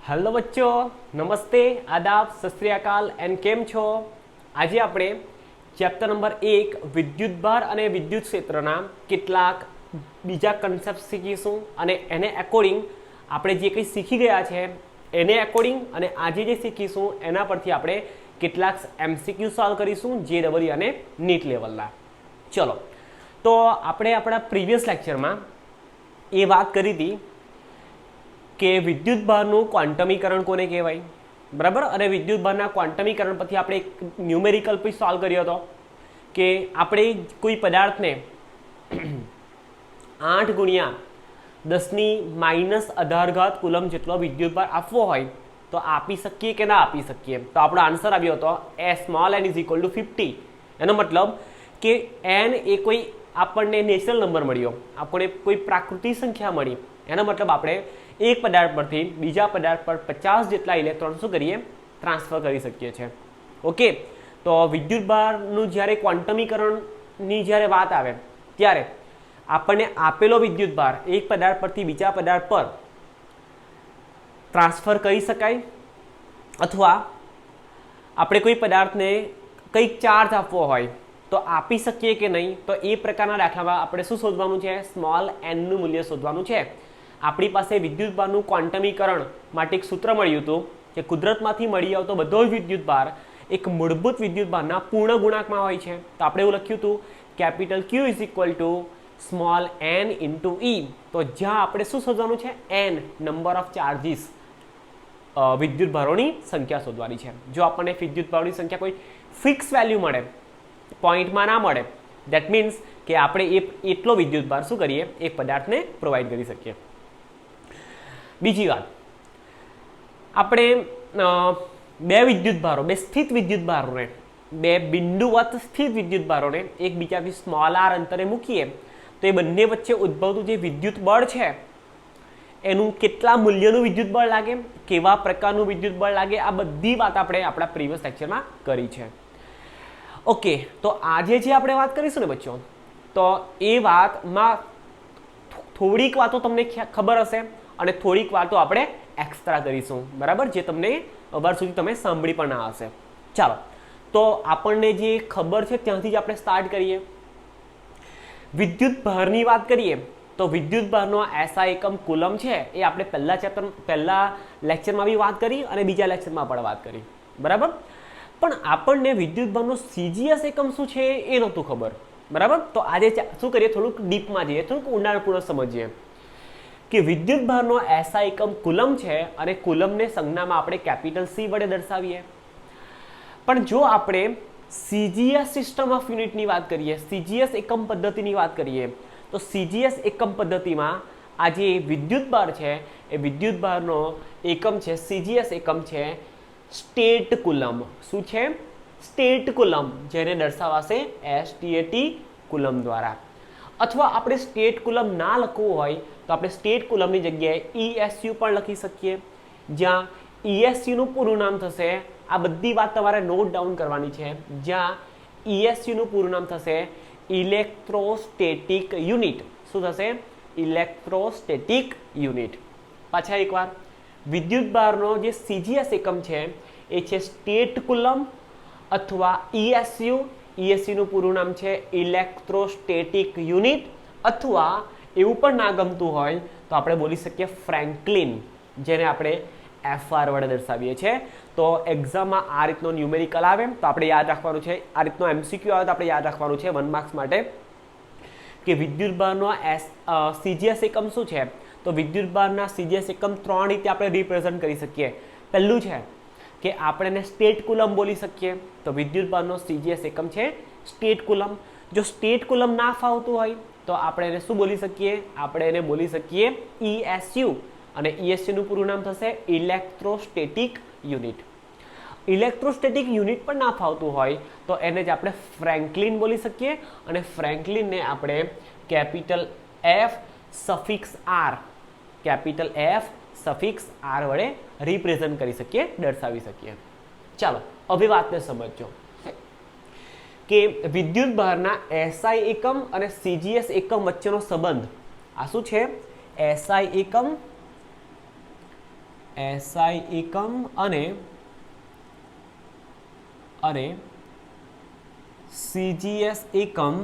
Hello बच्चों, नमस्ते, आदाब, सत श्री अकाल एंड केम छो। આજે આપણે ચેપ્ટર નંબર 1 વિદ્યુતભાર અને વિદ્યુત ક્ષેત્રના કેટલાક બીજા કન્સેપ્ટ શીખીશું અને એને એકોર્ડિંગ આપણે જે કંઈ શીખી ગયા છે એને એકોર્ડિંગ અને આજે જે શીખીશું એના પરથી આપણે કેટલાક એમસીક્યુ સોલ્વ કરીશું JEE અને નીટ લેવલના। ચલો, તો આપણે આપણા પ્રીવિયસ લેક્ચરમાં એ વાત કરી હતી કે વિદ્યુતભારનું ક્વોન્ટમીકરણ કોને કહેવાય, બરાબર। અને વિદ્યુતભારના ક્વોન્ટમીકરણ પરથી આપણે એક ન્યુમેરિકલ પણ સોલ્વ કર્યો હતો કે આપણે કોઈ પદાર્થને 8 ગુણ્યા 10⁻18 કુલમ જેટલો વિદ્યુતભાર આપવો હોય તો આપી શકીએ કે ના આપી શકીએ। તો આપણો આન્સર આવ્યો હતો n = 50। એનો મતલબ કે n એ કોઈ આપણને નેચરલ નંબર મળ્યો, આપણને કોઈ પ્રાકૃતિક સંખ્યા મળી, એનો મતલબ આપણે એક પદાર્થ પરથી બીજા પદાર્થ પર 50 જેટલા ઇલેક્ટ્રોન શું કરીએ, ટ્રાન્સફર કરી શકીએ છીએ। ઓકે, તો વિદ્યુતભારનું જ્યારે ક્વોન્ટમીકરણની જ્યારે વાત આવે ત્યારે આપણને આપેલો વિદ્યુતભાર એક પદાર્થ પરથી બીજા પદાર્થ પર ટ્રાન્સફર કરી શકાય અથવા આપણે કોઈ પદાર્થને કંઈક ચાર્જ આપવો હોય તો આપી શકીએ કે નહીં। તો એ પ્રકારના દાખલામાં આપણે શું શોધવાનું છે, સ્મોલ n નું મૂલ્ય શોધવાનું છે। આપણી પાસે વિદ્યુતભારનું ક્વોન્ટમીકરણ માટે એક સૂત્ર મળ્યું હતું કે કુદરતમાંથી મળી આવતો બધો જ વિદ્યુતભાર એક મૂળભૂત વિદ્યુતભારના પૂર્ણ ગુણાંકમાં હોય છે। તો આપણે એવું લખ્યું હતું Q = સ્મોલ n × E। તો જ્યાં આપણે શું શોધવાનું છે, n નંબર ઓફ ચાર્જીસ, વિદ્યુતભારોની સંખ્યા શોધવાની છે। જો આપણને વિદ્યુતભારોની સંખ્યા કોઈ ફિક્સ વેલ્યુ મળે, પોઈન્ટમાં ના મળે, દેટ મીન્સ કે આપણે એટલો વિદ્યુતભાર શું કરીએ, એક પદાર્થને પ્રોવાઈડ કરી શકીએ। બીજી વાત, આપણે બે વિદ્યુતભારો, બે સ્થિત વિદ્યુતભારોને, બે બિંદુવત સ્થિત વિદ્યુતભારોને એકબીજાથી સ્મોલ r અંતરે મૂકીએ તો એ બંને વચ્ચે ઉદ્ભવતું જે વિદ્યુત બળ છે એનું કેટલા મૂલ્યનું વિદ્યુત બળ લાગે, કેવા પ્રકારનું વિદ્યુત બળ લાગે, આ બધી વાત આપણે આપણા પ્રીવિયસ લેક્ચરમાં કરી છે। ઓકે, તો આજે જે આપણે વાત કરીશું ને બચ્ચો, તો એ વાતમાં થોડીક વાતો તમને ખબર હશે અને થોડીક વાતો આપણે એક્સ્ટ્રા કરીશું, બરાબર, જે તમને વાર સુધી તમે સાંભળી પણ ના હશે। ચાલો, તો આપણને જે ખબર છે ત્યાંથી જ આપણે સ્ટાર્ટ કરીએ। વિદ્યુતભારની વાત કરીએ તો વિદ્યુતભારનો SI એકમ કુલમ છે એ આપણે પહેલા લેક્ચરમાં બી વાત કરી અને બીજા લેક્ચરમાં પણ વાત કરી, બરાબર। પણ આપણને વિદ્યુતભારનો CGS એકમ શું છે એ નહોતું ખબર, બરાબર। તો આજે શું કરીએ, થોડુંક ડીપમાં જઈએ, થોડુંક ઊંડાણપૂર્વક સમજીએ કે વિદ્યુતભારનો SI એકમ કુલમ છે અને કુલમને સંજ્ઞામાં આપણે C વડે દર્શાવીએ। પણ જો આપણે CGS સિસ્ટમ ઓફ યુનિટની વાત કરીએ, CGS એકમ પદ્ધતિની વાત કરીએ, તો CGS એકમ પદ્ધતિમાં આ જે વિદ્યુતભાર છે એ વિદ્યુતભારનો એકમ છે, CGS એકમ છે સ્ટેટ કુલમ। શું છે? સ્ટેટ કુલમ, જેને દર્શાવાશે STAT કુલમ દ્વારા। અથવા આપણે સ્ટેટ કુલમ ના લખવું હોય તો આપણે સ્ટેટ કુલમની જગ્યાએ ESU પણ લખી શકીએ, જ્યાં ESU નું પૂરું નામ થશે, આ બધી વાત તમારે નોટ ડાઉન કરવાની છે, જ્યાં ESU નું પૂરું નામ થશે ઇલેક્ટ્રોસ્ટેટિક યુનિટ। શું થશે? Electrostatic unit. પાછા એકવાર, વિદ્યુતભારનો જે CGS એકમ છે એ છે સ્ટેટ કુલમ અથવા ESU નું પૂરું નામ છે ઇલેક્ટ્રોસ્ટેટિક યુનિટ, અથવા એવું પણ ના ગમતું હોય તો આપણે બોલી શકીએ ફ્રેન્કલિન, જેને આપણે FR વડે દર્શાવીએ છીએ। તો એક્ઝામમાં આ રીતનો ન્યુમેરિકલ આવે તો આપણે યાદ રાખવાનું છે, આ રીતનો MCQ આવે તો આપણે યાદ રાખવાનું છે 1 માર્ક્સ માટે કે વિદ્યુતભારનો CGS એકમ શું છે। તો વિદ્યુતભારના CGS એકમ 3 રીતે આપણે રિપ્રેઝન્ટ કરી શકીએ। પહેલું છે કે આપણે એને સ્ટેટ કુલમ બોલી શકીએ, તો વિદ્યુતભારનો CGS એકમ છે સ્ટેટ કુલમ। જો સ્ટેટ કુલમ ના ફાવતું હોય તો આપણે એને શું બોલી શકીએ, આપણે એને બોલી શકીએ ESU, અને ESU નું પૂરું નામ થશે ઇલેક્ટ્રોસ્ટેટિક યુનિટ। ઇલેક્ટ્રોસ્ટેટિક યુનિટ પણ ના ફાવતું હોય તો એને જ આપણે ફ્રેન્કલિન બોલી શકીએ, અને ફ્રેન્કલિનને આપણે F સફિક્સ R વડે રિપ્રેઝન્ટ કરી શકીએ, દર્શાવી શકીએ। ચાલો, હવે વાતને સમજો કે વિદ્યુતભારના SI એકમ અને CGS એકમ વચ્ચેનો સંબંધ આ શું છે? SI એકમ એસઆઈ એકમ અને સીજીએસ એકમ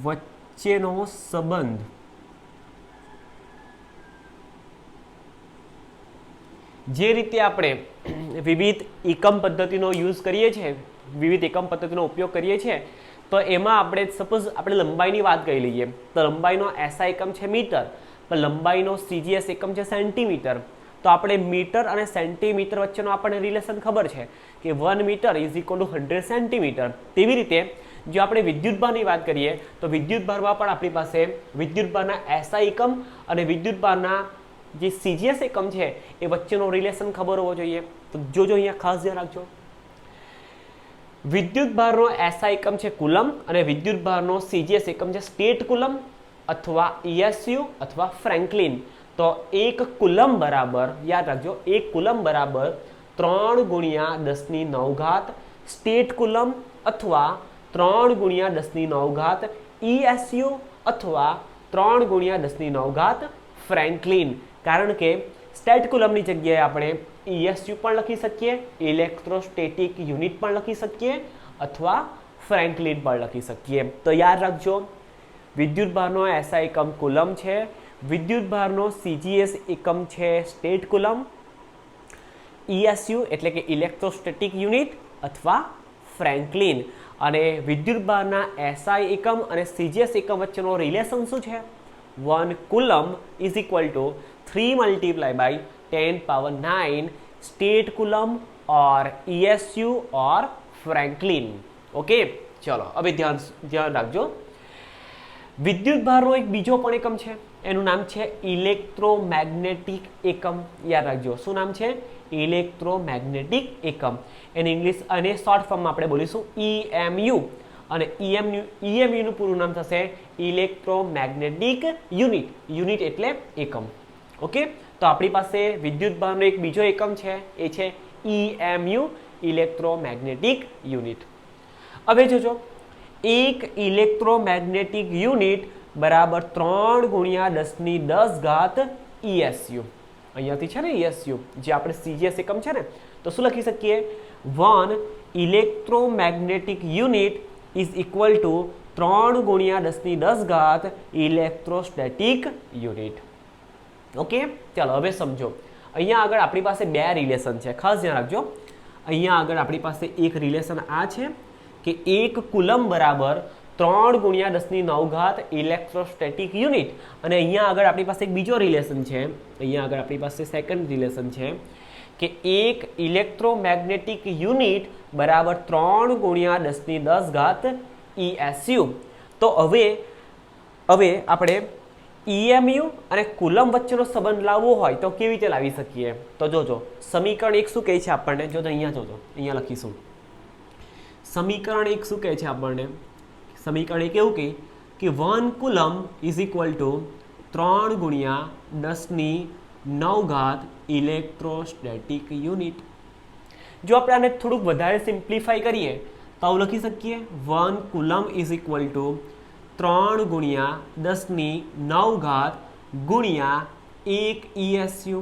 વચ્ચેનો સંબંધ જે રીતે આપણે વિવિધ એકમ પદ્ધતિનો યુઝ કરીએ છીએ, વિવિધ એકમ પદ્ધતિનો ઉપયોગ કરીએ છીએ, તો એમાં આપણે સપોઝ આપણે લંબાઈની વાત કરી લઈએ તો લંબાઈનો એસઆઈ એકમ છે મીટર, પણ લંબાઈનો સીજીએસ એકમ છે સેન્ટીમીટર. તો આપણે મીટર અને સેન્ટીમીટર વચ્ચેનો આપણને રિલેશન ખબર છે કે 1 metre is equal to 100 centimetre. તેવી રીતે જો આપણે વિદ્યુતભારની વાત કરીએ તો વિદ્યુતભારમાં પણ આપણી પાસે વિદ્યુતભારના એસઆઈ એકમ અને વિદ્યુતભારના જે સીજીએસ એકમ છે એ વચ્ચેનો રિલેશન ખબર હોવો જોઈએ. તો જોજો અહીંયા ખાસ ધ્યાન રાખજો. વિદ્યુતભારનો એસઆઈ એકમ છે કુલમ અને વિદ્યુતભારનો સીજીએસ એકમ છે સ્ટેટ કુલમ અથવા ESU અથવા ફ્રેન્કલિન. તો 1 કુલમ બરાબર, યાદ રાખજો, 1 કુલમ બરાબર 3 ગુણ્યા 10⁹ સ્ટેટ કુલમ અથવા 3 ગુણ્યા 10⁹ ESU અથવા 3 ગુણ્યા 10⁹ ફ્રેન્કલિન. કારણ કે સ્ટેટ કુલમની જગ્યાએ આપણે ESU પણ લખી શકીએ, ઇલેક્ટ્રોસ્ટેટિક યુનિટ પણ લખી શકીએ અથવા ફ્રેન્કલિન પણ લખી શકીએ. તો યાદ રાખજો, વિદ્યુતભારનો એસઆઈ એકમ કુલમ છે, વિદ્યુતભારનો સીજીએસ એકમ છે સ્ટેટ કુલમ, ESU એટલે કે ઇલેક્ટ્રોસ્ટેટિક યુનિટ અથવા ફ્રેન્કલિન. અને વિદ્યુતભારના એસઆઈ એકમ અને સીજીએસ એકમ વચ્ચેનો રિલેશન શું છે? 1 coulomb is equal to 3 multiply by 10⁹ state coulomb और ESU और फ्रैंकलिन. ओके, चलो હવે ધ્યાન રાખજો. વિદ્યુતભારનો એક બીજો પણ એકમ છે, એનું નામ છે ઇલેક્ટ્રોમેગ્નેટિક એકમ. યાદ રાખજો, શું નામ છે? ઇલેક્ટ્રોમેગ્નેટિક એકમ. એને ઇંગ્લિશ અને શોર્ટ ફોર્મમાં આપણે બોલીશું EMU. અને EMU નું પૂરું નામ થશે ઇલેક્ટ્રોમેગ્નેટિક યુનિટ. યુનિટ એટલે એકમ. ઓકે, તો આપણી પાસે વિદ્યુતભારનો એક બીજો એકમ છે, એ છે EMU ઇલેક્ટ્રોમેગ્નેટિક યુનિટ. હવે જોજો, 1 ઇલેક્ટ્રોમેગ્નેટિક યુનિટ બરાબર 3 ગુણ્યા 10⁻10 ESU. અહીંયાથી છે ને ESU, જે આપણે સીજીએસ એકમ છે ને, તો શું લખી શકીએ? 1 electromagnetic unit is equal to 3 ગુણ્યા 10⁻10 ઇલેક્ટ્રોસ્ટેટિક યુનિટ. ઓકે, ચાલો હવે સમજો. અહીંયા આગળ આપણી પાસે બે રિલેશન છે, ખાસ ધ્યાન રાખજો. અહીંયા આગળ આપણી પાસે એક રિલેશન આ છે કે 1 કુલમ બરાબર 3 ગુણ્યા 10⁹ ઇલેક્ટ્રોસ્ટેટિક યુનિટ. અને અહીંયા આગળ આપણી પાસે એક બીજો રિલેશન છે, અહીંયા આગળ આપણી પાસે સેકન્ડ રિલેશન છે કે 1 ઇલેક્ટ્રોમેગ્નેટિક યુનિટ બરાબર 3 ગુણ્યા 10⁻10 ESU. તો હવે આપણે EMU અને કુલમ વચ્ચેનો સંબંધ લાવવો હોય તો કેવી રીતે લાવી શકીએ? તો જોજો, સમીકરણ 1 શું કહે છે આપણને? જોજો અહીંયા, જોજો અહીંયા લખીશું. સમીકરણ 1 શું કહે છે આપણને? સમીકરણ 1 એવું કહે કે 1 કુલમ ઇઝ ઇક્વલ ટુ 3 ગુણ્યા 10⁹ ઇલેક્ટ્રોસ્ટેટિક યુનિટ. જો આપણે આને થોડુંક વધારે સિમ્પ્લિફાઈ કરીએ તો આવું લખી શકીએ 1 કુલમ ઇઝ ઇક્વલ ટુ 3 ગુણ્યા 10⁹ ગુણ્યા 1 ESU.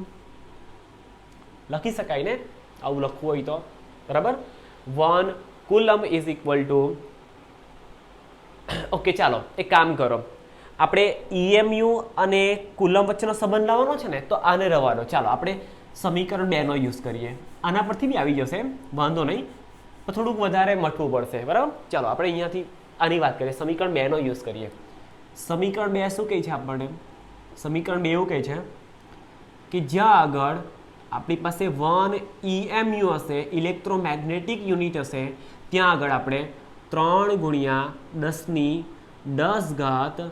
લખી શકાય ને આવું લખવું હોય તો? બરાબર. 1 coulomb is equal two, okay ચાલો એક કામ કરો, આપણે EMU અને કુલમ વચ્ચેનો સંબંધ લાવવાનો છે ને, તો આને રહેવાનો. ચાલો આપણે સમીકરણ 2 નો યુઝ કરીએ. આના પરથી બી આવી જશે, વાંધો નહીં, પણ થોડુંક વધારે મઠવું પડશે. બરાબર, ચાલો આપણે અહીંયાથી આની વાત કરીએ. સમીકરણ 2 નો યુઝ કરીએ. સમીકરણ 2 શું કહે છે આપણને? સમીકરણ 2 એવું કહે છે કે જ્યાં આગળ આપણી પાસે 1 EMU હશે, ઇલેક્ટ્રોમેગ્નેટિક યુનિટ હશે, ત્યાં આગળ આપણે 3 ગુણ્યા 10⁻10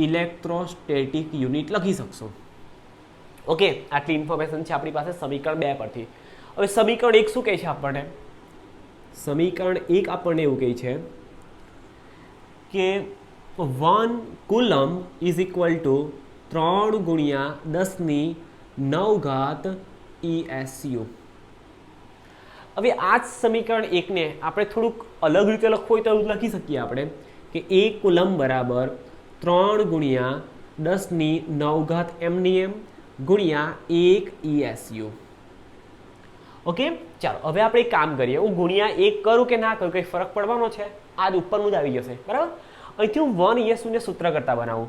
ઇલેક્ટ્રોસ્ટેટિક યુનિટ લખી શકશું. ઓકે, આટલી ઇન્ફોર્મેશન છે આપણી પાસે સમીકરણ 2 પરથી. હવે સમીકરણ 1 શું કહે છે આપણને? સમીકરણ 1 આપણને એવું કહે છે કે 1 કુલમ ઇઝ ઇક્વલ ટુ 3 ગુણ્યા 10⁹ ESU. હવે આ જ સમીકરણ 1 ને આપણે થોડુંક અલગ રીતે લખવું હોય તો એવું લખી શકીએ આપણે કે 1 કુલમ બરાબર 3 ગુણ્યા 10⁻⁹ એમની એમ ગુણ્યા 1 ESU. ઓકે, ચાલો હવે આપણે એક કામ કરીએ. હું ગુણ્યા 1 કરું કે ના કરું કંઈ ફરક પડવાનો છે? આ જ ઉપરનું જ આવી જશે, બરાબર. અહીંથી હું 1 ESU ને સૂત્ર કરતા બનાવું.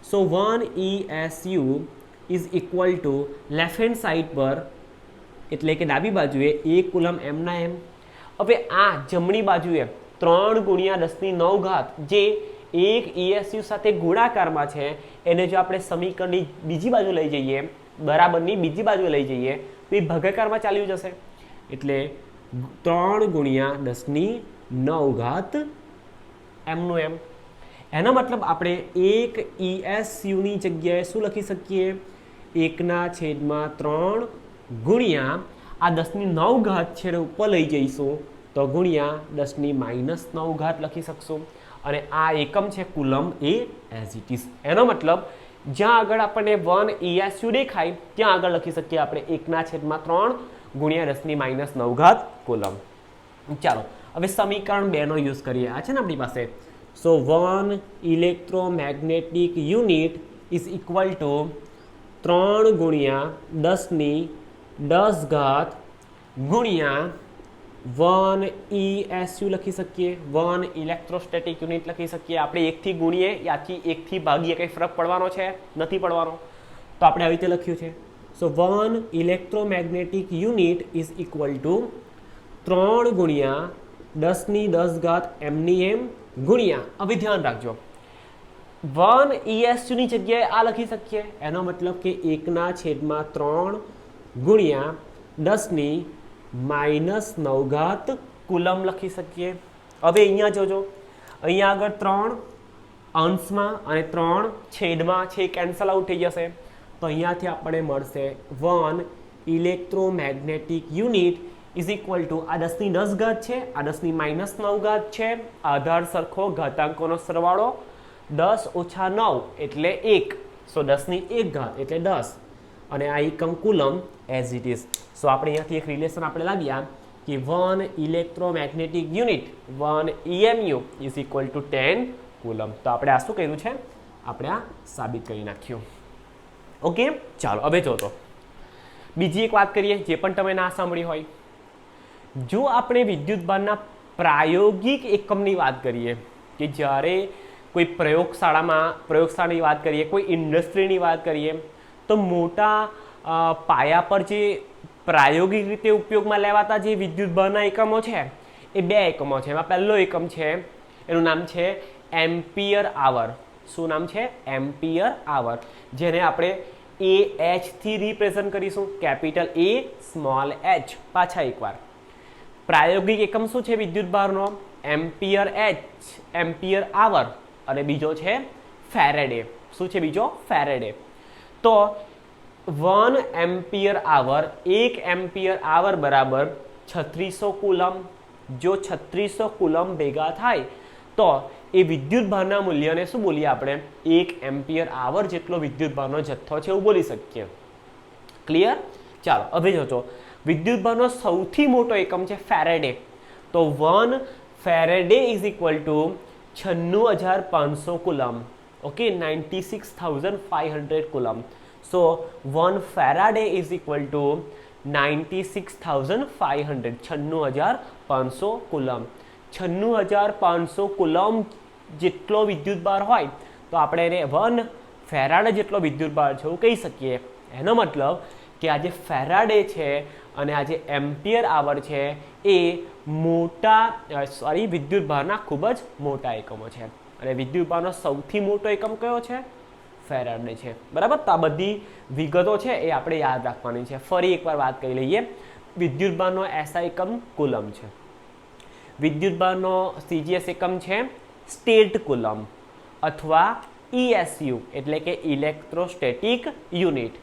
સો 1 ESU is equal two left hand side પર એટલે કે ડાબી બાજુએ 1 કુલમ એમના એમ. હવે આ જમણી બાજુએ 3 ગુણ્યા 10⁹ જે 1 ESU સાથે ગુણાકારમાં છે એને જો આપણે સમીકરણની બીજી બાજુ લઈ જઈએ, બરાબરની બીજી બાજુ લઈ જઈએ તો એ ભાગાકારમાં ચાલ્યું જશે. એટલે 3 ગુણ્યા 10⁹ એમનું એમ. એનો મતલબ આપણે 1 ESU ની જગ્યાએ શું લખી શકીએ? 1/3 ગુણ્યા આ 10⁹ છે ઉપર લઈ જઈશું તો ગુણ્યા 10⁻9 લખી શકશું. અને આ એકમ છે coulomb A as it is. એનો મતલબ જ્યાં આગળ આપણને 1 ESU દેખાય ત્યાં આગળ લખી શકીએ આપણે 1/3 ગુણ્યા 10⁻9 કુલમ. ચાલો હવે સમીકરણ 2 નો યુઝ કરીએ. આ છે ને આપણી પાસે. સો 1 electromagnetic unit is equal to 3 ગુણ્યા 10⁻10 ગુણ્યા 1 ESU લખી શકીએ. 1 ઇલેક્ટ્રોસ્ટેટિક યુનિટ લખી શકીએ. આપણે 1 થી ગુણીએ યાથી 1 થી ભાગીએ કંઈ ફરક પડવાનો છે? નથી પડવાનો. તો આપણે આવી રીતે લખ્યું છે. સો 1 electromagnetic unit is equal to 3 ગુણ્યા 10⁻10 એમની એમ ગુણ્યા, હવે ધ્યાન રાખજો 1 ESU ની જગ્યાએ આ લખી શકીએ. એનો મતલબ કે 1/3 ગુણ્યા 10⁻9 કુલમ લખી શકીએ. હવે અહીંયા જોજો, અહીંયા આગળ 3 અંશમાં અને 3 છેદમાં છે કેન્સલ આઉટ થઈ જશે. તો અહીંયાથી આપણે મળશે 1 electromagnetic unit is equal two આ 10⁻10 છે, આ 10⁻9 છે, આધાર સરખો ઘાતાંકોનો સરવાળો 10 - 9 એટલે 1, સો 10⁻1 એટલે 10 અને આ એકમ કુલમ એઝ ઇટ ઇઝ. સો આપણે અહીંયાથી એક રિલેશન આપણે લાવ્યા કે 1 electromagnetic unit 1 EMU is equal two 10 coulomb. તો આપણે આ શું કર્યું છે? આપણે આ સાબિત કરી નાખ્યું. ઓકે, ચાલો હવે જો તો બીજી એક વાત કરીએ જે પણ તમે ના સાંભળી હોય. જો આપણે વિદ્યુતભારના પ્રાયોગિક એકમની વાત કરીએ કે જ્યારે કોઈ પ્રયોગશાળાની વાત કરીએ, કોઈ ઇન્ડસ્ટ્રીની વાત કરીએ તો મોટા પાયા પર જે પ્રાયોગિક રીતે ઉપયોગમાં લેવાતા જે વિદ્યુતભારના એકમો છે એ 2 એકમો છે. એમાં પહેલો એકમ છે એનું નામ છે એમ્પિયર આવર. શું નામ છે? એમ્પિયર આવર, જેને આપણે AH થી રિપ્રેઝન્ટ કરીશું, કેપિટલ A સ્મોલ h. પાછા એકવાર પ્રાયોગિક એકમ શું છે વિદ્યુતભારનો? Ampere h, ampere hour. અને બીજો છે ફેરેડે. શું છે બીજો? ફેરેડે. તો 1 એમ્પિયર આવર, 1 એમ્પિયર આવર બરાબર 3600 કુલમ. જો 3600 કુલમ ભેગા થાય તો એ વિદ્યુતભારના મૂલ્યને શું બોલીએ આપણે? 1 એમ્પિયર આવર જેટલો વિદ્યુતભારનો જથ્થો છે એવું બોલી શકીએ. ક્લિયર? ચાલો હવે જોજો વિદ્યુતભારનો સૌથી મોટો એકમ છે ફેરેડે. તો 1 Faraday is equal to 96500 coulomb. Okay, 96500 coulomb. So 1 Faraday is equal to 96500, 96500 coulomb. 96500 coulomb જેટલો વિદ્યુતભાર હોય તો આપણે એને 1 ફેરાડે જેટલો વિદ્યુતભાર છે એવું કહી શકીએ. એનો મતલબ કે આ જે ફેરાડે છે અને આ જે એમ્પિયર આવર છે એ વિદ્યુતભારના ખૂબ જ મોટા એકમો છે. અને વિદ્યુતભારનો સૌથી મોટો એકમ કયો છે? ફેરાડે છે. બરાબર. તો આ બધી વિગતો છે એ આપણે યાદ રાખવાની છે. ફરી એકવાર વાત કરી લઈએ. વિદ્યુતભારનો SI એકમ કુલમ છે. વિદ્યુતભારનો CGS એકમ છે સ્ટેટ કુલમ અથવા ESU એટલે કે ઇલેક્ટ્રોસ્ટેટિક યુનિટ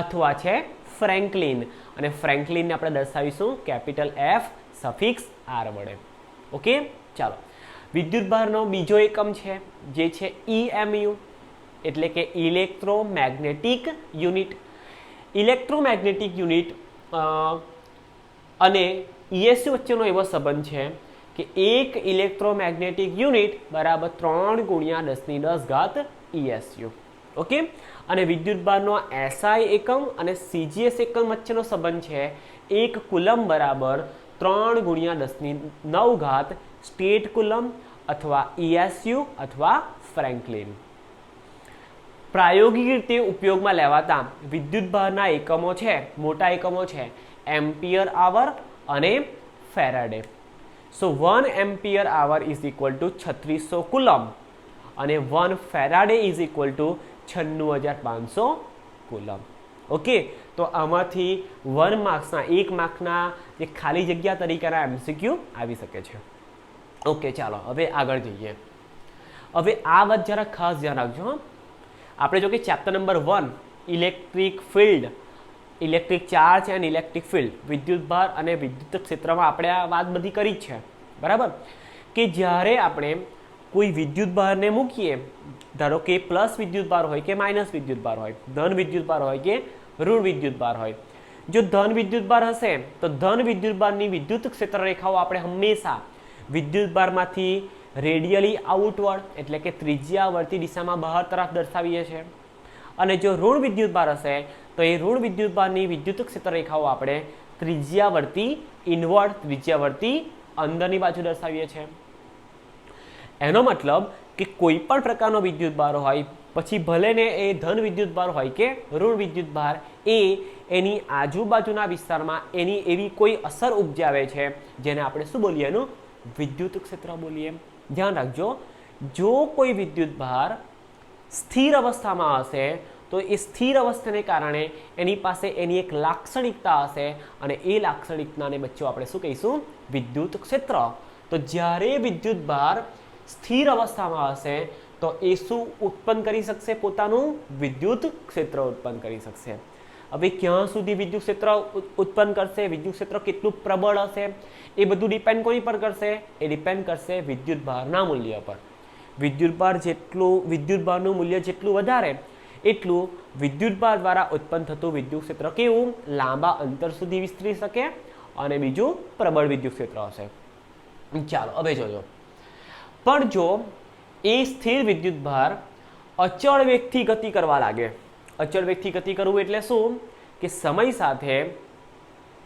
અથવા છે ફ્રેન્કલિન. અને ફ્રેન્કલિનને આપણે દર્શાવીશું કેપિટલ F સફિક્સ R વડે. ઓકે, ચાલો વિદ્યુતભારનો બીજો એકમ છે જે છે EMU એટલે કે ઇલેક્ટ્રોમેગ્નેટિક યુનિટ. ઇલેક્ટ્રોમેગ્નેટિક યુનિટ અને ESU વચ્ચેનો એવો સંબંધ છે કે 1 ઇલેક્ટ્રોમેગ્નેટિક યુનિટ બરાબર 3 ગુણ્યા 10⁻10 ESU. ઓકે, અને વિદ્યુતભારનો એસઆઈ એકમ અને સીજીએસ એકમ વચ્ચેનો સંબંધ છે 1 કુલમ બરાબર 3 × 10⁹ સ્ટેટ કુલમ અથવા ESU અથવા ફ્રેન્કલિન. પ્રાયોગિક રીતે ઉપયોગમાં લેવાતા વિદ્યુતભારના એકમો છે, મોટા એકમો છે એમ્પિયર આવર અને faraday. So 1 ampere hour is equal to 3600 coulomb અને 1 Faraday is equal to 96500 coulomb. Okay, તો આમાંથી 1 માર્ક્સના 1 માર્કના જે ખાલી જગ્યા તરીકેના MCQ આવી શકે છે. ઓકે, ચાલો હવે આગળ જઈએ. હવે આ વાત જરા ખાસ ધ્યાન રાખજો. આપણે જો કે chapter number 1 electric field, electric charge and electric field, વિદ્યુતભાર અને વિદ્યુત ક્ષેત્રમાં આપણે આ વાત બધી કરી જ છે, બરાબર. કે જ્યારે આપણે કોઈ વિદ્યુતભારને મૂકીએ, ધારો કે પ્લસ વિદ્યુતભાર હોય કે માઇનસ વિદ્યુતભાર હોય, ધન વિદ્યુતભાર હોય કે ઋણ વિદ્યુતભાર હોય, જો ધન વિદ્યુતભાર હશે તો ધન વિદ્યુતભારની વિદ્યુત ક્ષેત્ર રેખાઓ આપણે હંમેશા વિદ્યુતભારમાંથી રેડિયલી આઉટવર્ડ એટલે કે ત્રિજ્યાવર્તી દિશામાં બહાર તરફ દર્શાવીએ છીએ. અને જો ઋણ વિદ્યુતભાર હશે તો એ ઋણ વિદ્યુતભારની વિદ્યુત ક્ષેત્ર રેખાઓ આપણે ત્રિજ્યાવર્તી ઇનવર્ડ, ત્રિજ્યાવર્તી અંદરની બાજુ દર્શાવીએ છીએ. એનો મતલબ કે કોઈ પણ પ્રકારનો વિદ્યુતભાર હોય, પછી ભલે ને એ ધન વિદ્યુતભાર હોય કે ઋણ વિદ્યુતભાર, એ એની આજુબાજુના વિસ્તારમાં એની એવી કોઈ અસર ઉપજાવે છે જેને આપણે શું બોલીએ, એનું વિદ્યુત ક્ષેત્ર બોલીએ. ધ્યાન રાખજો, જો કોઈ વિદ્યુતભાર સ્થિર અવસ્થામાં હશે તો એ સ્થિર અવસ્થાને કારણે એની પાસે એની એક લાક્ષણિકતા હશે અને એ લાક્ષણિકતાને બચ્ચો આપણે શું કહીશું, વિદ્યુત ક્ષેત્ર. તો જ્યારે વિદ્યુતભાર સ્થિર અવસ્થામાં હશે તો એ શું ઉત્પન્ન કરી શકશે, પોતાનું વિદ્યુત ક્ષેત્ર ઉત્પન્ન કરી શકશે. હવે ક્યાં સુધી વિદ્યુત ક્ષેત્ર ઉત્પન્ન કરશે, વિદ્યુત ક્ષેત્ર કેટલું પ્રબળ હશે, એ બધું ડિપેન્ડ કોની પર કરશે, એ ડિપેન્ડ કરશે વિદ્યુતભારના મૂલ્ય પર. વિદ્યુતભારનું મૂલ્ય જેટલું વધારે એટલું વિદ્યુતભાર દ્વારા ઉત્પન્ન થતું વિદ્યુત ક્ષેત્ર કેવું, લાંબા અંતર સુધી વિસ્તરી શકે અને બીજું પ્રબળ વિદ્યુત ક્ષેત્ર હશે. ચાલો હવે જોજો. પણ જો એ સ્થિર વિદ્યુતભાર અચળ વેગથી ગતિ કરવા લાગે, અચળ વેગથી ગતિ કરવું એટલે શું, કે સમય સાથે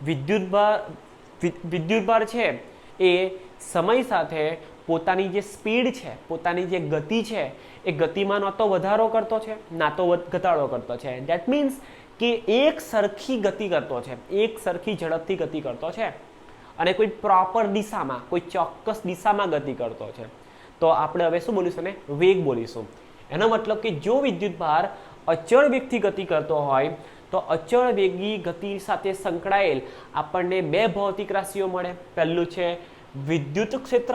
વિદ્યુતભાર છે એ સમય સાથે પોતાની જે સ્પીડ છે, પોતાની જે ગતિ છે, એ ગતિમાં ના તો વધારો કરતો છે ના તો ઘટાડો કરતો છે. ધેટ મીન્સ કે એક સરખી ગતિ કરતો છે, એક સરખી ઝડપથી ગતિ કરતો છે અને કોઈ પ્રોપર દિશામાં, કોઈ ચોક્કસ દિશામાં ગતિ કરતો છે. તો આપણે હવે શું બોલીશું, ને વેગ બોલીશું. એનો મતલબ કે જો વિદ્યુતભાર અચળ વેગથી ગતિ કરતો હોય તો અચળ વેગી ગતિ સાથે સંકળાયેલ આપણને બે ભૌતિક રાશિઓ મળે. પહેલું છે વિદ્યુત ક્ષેત્ર